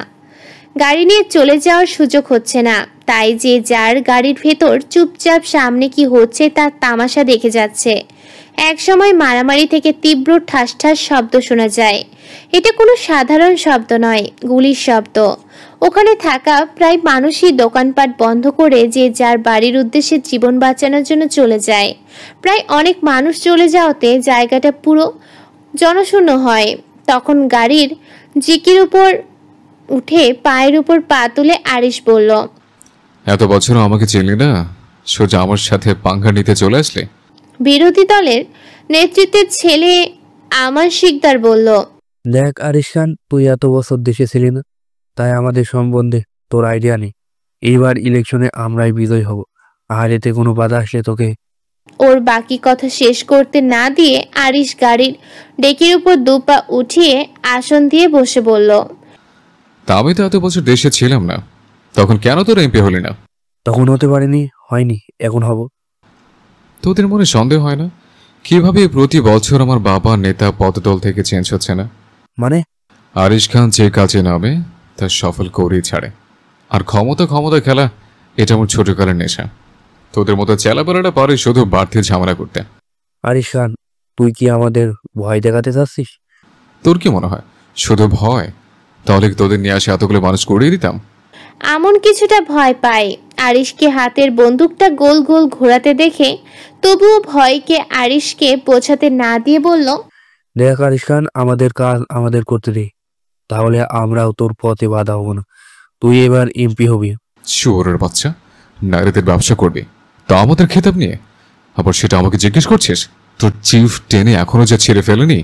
গাড়ি নিয়ে চলে যাওয়ার সুযোগ হচ্ছে না, তাই যে যার গাড়ির ভেতর চুপচাপ সামনে কি হচ্ছে তার তামাশা দেখে যাচ্ছে। এক সময় মারামারি থেকে তীব্র ঠাস ঠাস শব্দ শোনা যায়। এটা কোনো সাধারণ শব্দ নয়, গুলির শব্দ। ওখানে থাকা প্রায় মানুষই দোকানপাট বন্ধ করে যে যার বাড়ির উদ্দেশ্যে জীবন বাঁচানোর জন্য চলে যায়। প্রায় অনেক মানুষ চলে যাওয়াতে জায়গাটা পুরো জনশূন্য হয়। তখন গাড়ির জিকির উপর উঠে পায়ের উপর পা তুলে আরিশ বলল, এত বছরও আমাকে চিনলি না, সোজা আমার সাথে পাঙ্গা নিতে চলে আসলে? বিরোধী দলের নেতৃত্বের ছেলে আমান শিকদার বলল, দেখ আরিশ খান, তুই এত বছর দেশে ছিলি না, তাই আমাদের সম্বন্ধে তোর আইডিয়া নেই। এইবার ইলেকশনে আমরাই বিজয় হব, আর এতে কোনো বাধা আসলে তোকে। ওর বাকি কথা শেষ করতে না দিয়ে আরিশ গাড়ির ডেকের উপর দুপা উঠিয়ে আসন দিয়ে বসে বলল, তা আমি তো এত বছর দেশে ছিলাম না, তখন কেন তোর এমপি হলি না? তখন হতে পারেনি, হয়নি, এখন হব। তোদের মনে সন্দেহ হয় না কিভাবে প্রতি বছর আমার বাবা নেতা পদদল থেকে চেঞ্জ হচ্ছে না? মানে আরিশ খান যে কাজে নামে তা সফল করেই ছাড়ে। আর ক্ষমতা ক্ষমতা খেলা, এটা আমার ছোটকালের নেশা। তোদের মতো চেলাপেলাটা পারে শুধু বাড়তি ঝামেলা করতে। আরিশ খান, তুই কি আমাদের ভয় দেখাতে চাচ্ছিস? তোর কি মনে হয় শুধু ভয়? তাহলে কি তোদের নিয়ে আসে এতগুলো মানুষ করিয়ে দিতাম? আমন কিছুটা ভয় পায় আরিশকে হাতের বন্দুকটা গোল গোল ঘোরাতে দেখে, তবুও ভয়কে আরিশকে বোঝাতে না দিয়ে বলল, দেখ আরিশ খান, আমাদের কাজ আমাদের করতে দে, তাহলে আমরাও তোর পথে বাধা হব না। তুই এবার এমপি হবি। শুয়োরের বাচ্চা, নারীদের ব্যবসা করবি তা আমাদের খেতাব নিয়ে, আবার সেটা আমাকে জিজ্ঞেস করছিস? তোর চিফ টেনে এখনো যা ছেড়ে ফেলেনি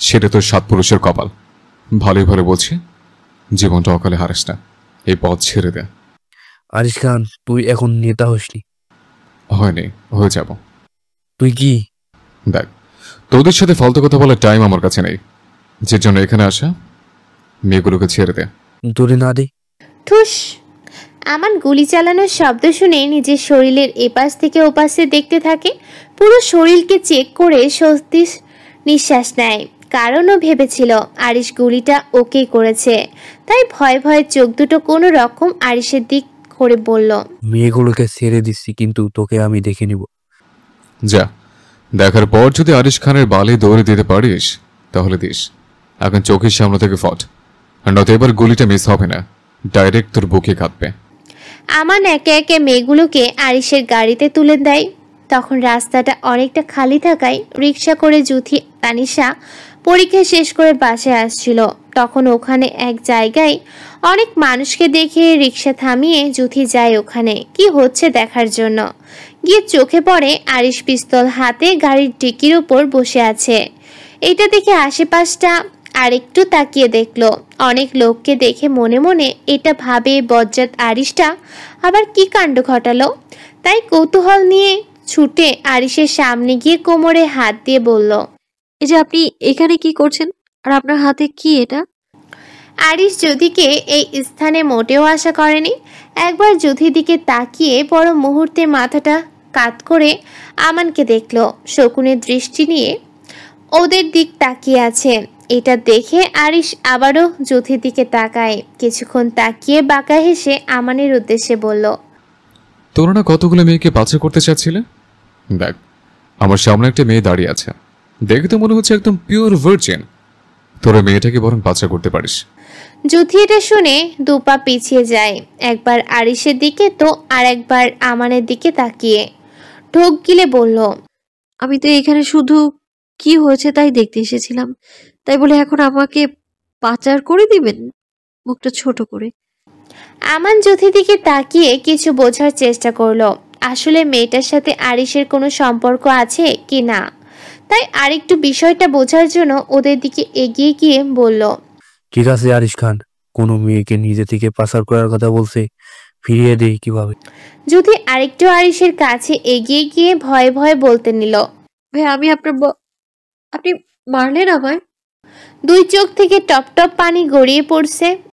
সেটা তোর 7 পুরুষের কপাল। ভালোই ভালো বলছি, জীবনটা অকালে হারিস না, এই পথ ছেড়ে দে। আরিশ খান, তুই এখন নেতা হসনি। হয়নি, হয়ে যাব। তুই কি? দেখ, তোদের সাথে ফালতু কথা বলার টাইম আমার কাছে নেই। যে জন্য এখানে আসা, মেয়েগুলোকে ছেড়ে দে। তোরে না দে। ঠুস! আমান গুলি চালানোর শব্দ শুনে নিজের শরীরের এপাশ থেকে ওপাশে দেখতে থাকে। পুরো শরীরকে চেক করে স্বস্তির নিঃশ্বাস নেয়, কারণ ও ভেবেছিল আরিশ গুলিটা ওকে করেছে। তাই ভয়ে ভয়ে চোখ দুটো কোনো রকম আরিশের দিক করে বলল, মেয়েগুলোকে ছেড়ে দিচ্ছি, কিন্তু তোকে আমি দেখে নিব। যা, দেখার পর যদি আরিশ খানের বালে দৌড়ে দিতে পারিস তাহলে দিস। এখন চোখের সামনে থেকে ফট, আর নয়তো এবার গুলিটা মিস হবে না, ডাইরেক্ট তোর বুকে কাঁদবে। আমান একে একে মেয়েগুলোকে আরিশের গাড়িতে তুলে দেয়। তখন রাস্তাটা অনেকটা খালি থাকায় রিক্সা করে যুথি তানিশা পরীক্ষা শেষ করে বাসায় আসছিল। তখন ওখানে এক জায়গায় অনেক মানুষকে দেখে রিক্সা থামিয়ে যুথি যায় ওখানে কি হচ্ছে দেখার জন্য। গিয়ে চোখে পড়ে আরিশ পিস্তল হাতে গাড়ির ডিকির উপর বসে আছে। এটা দেখে আশেপাশটা আরেকটু তাকিয়ে দেখলো। অনেক লোককে দেখে মনে মনে এটা ভাবে বজ্জাত আরিশটা আবার কি কাণ্ড ঘটালো। তাই কৌতূহল নিয়ে ছুটে আরিশের সামনে গিয়ে কোমরে হাত দিয়ে বলল, এই যে আপনি এখানে কি করছেন, আর আপনার হাতে কি এটা? আরিশ যুথিকে এই স্থানে মোটেও আশা করেনি। একবার যুথির দিকে তাকিয়ে বড় মুহূর্তে মাথাটা কাত করে আমানকে দেখলো। শকুনের দৃষ্টি নিয়ে ওদের দিক তাকিয়ে আছে। এটা দেখে আরিশ আবারও জ্যোতির দিকে তাকায়। কিছুক্ষণ তাকিয়ে বাঁকা হেসে আমানের উদ্দেশ্যে বলল, তোরা না কতগুলো মেয়েকে বাচ্চা করতে চাচ্ছিলে? দেখ, আমার সামনে একটা মেয়ে দাঁড়িয়ে আছে, দেখে তো মনে হচ্ছে একদম পিওর ভার্জিন। তোরা মেয়েটাকে বরং বাচ্চা করতে পারিস। জ্যোতি এটা শুনে দুপা পিছিয়ে যায়, একবার আরিশের দিকে তো আর একবার আমানের দিকে তাকিয়ে ঢোক গিলে বলল, আমি তো এখানে শুধু কি হয়েছে তাই দেখতে এসেছিলাম, তাই বলে এখন আমাকে পাচার করে দিবেন? মুখটা ছোট করে। আমান জ্যোতির দিকে তাকিয়ে কিছু বোঝার চেষ্টা করলো, আসলে মেয়েটার সাথে আরিশের কোনো সম্পর্ক আছে কি না। তাই আরেকটু বিষয়টা বোঝার জন্য ওদের দিকে এগিয়ে গিয়ে বলল, ঠিক আছে আরিশ খান, কোনো মেয়েকে নিজে থেকে পাচার করার কথা বলছে, ফিরিয়ে দেই কিভাবে? জ্যোতি আরেকটু আরিশের কাছে এগিয়ে গিয়ে ভয়ে ভয়ে বলতে নিল, ভাই আমি আপনি মারলেন আমায়? দুই চোখ থেকে টপ টপ পানি গড়িয়ে পড়ছে।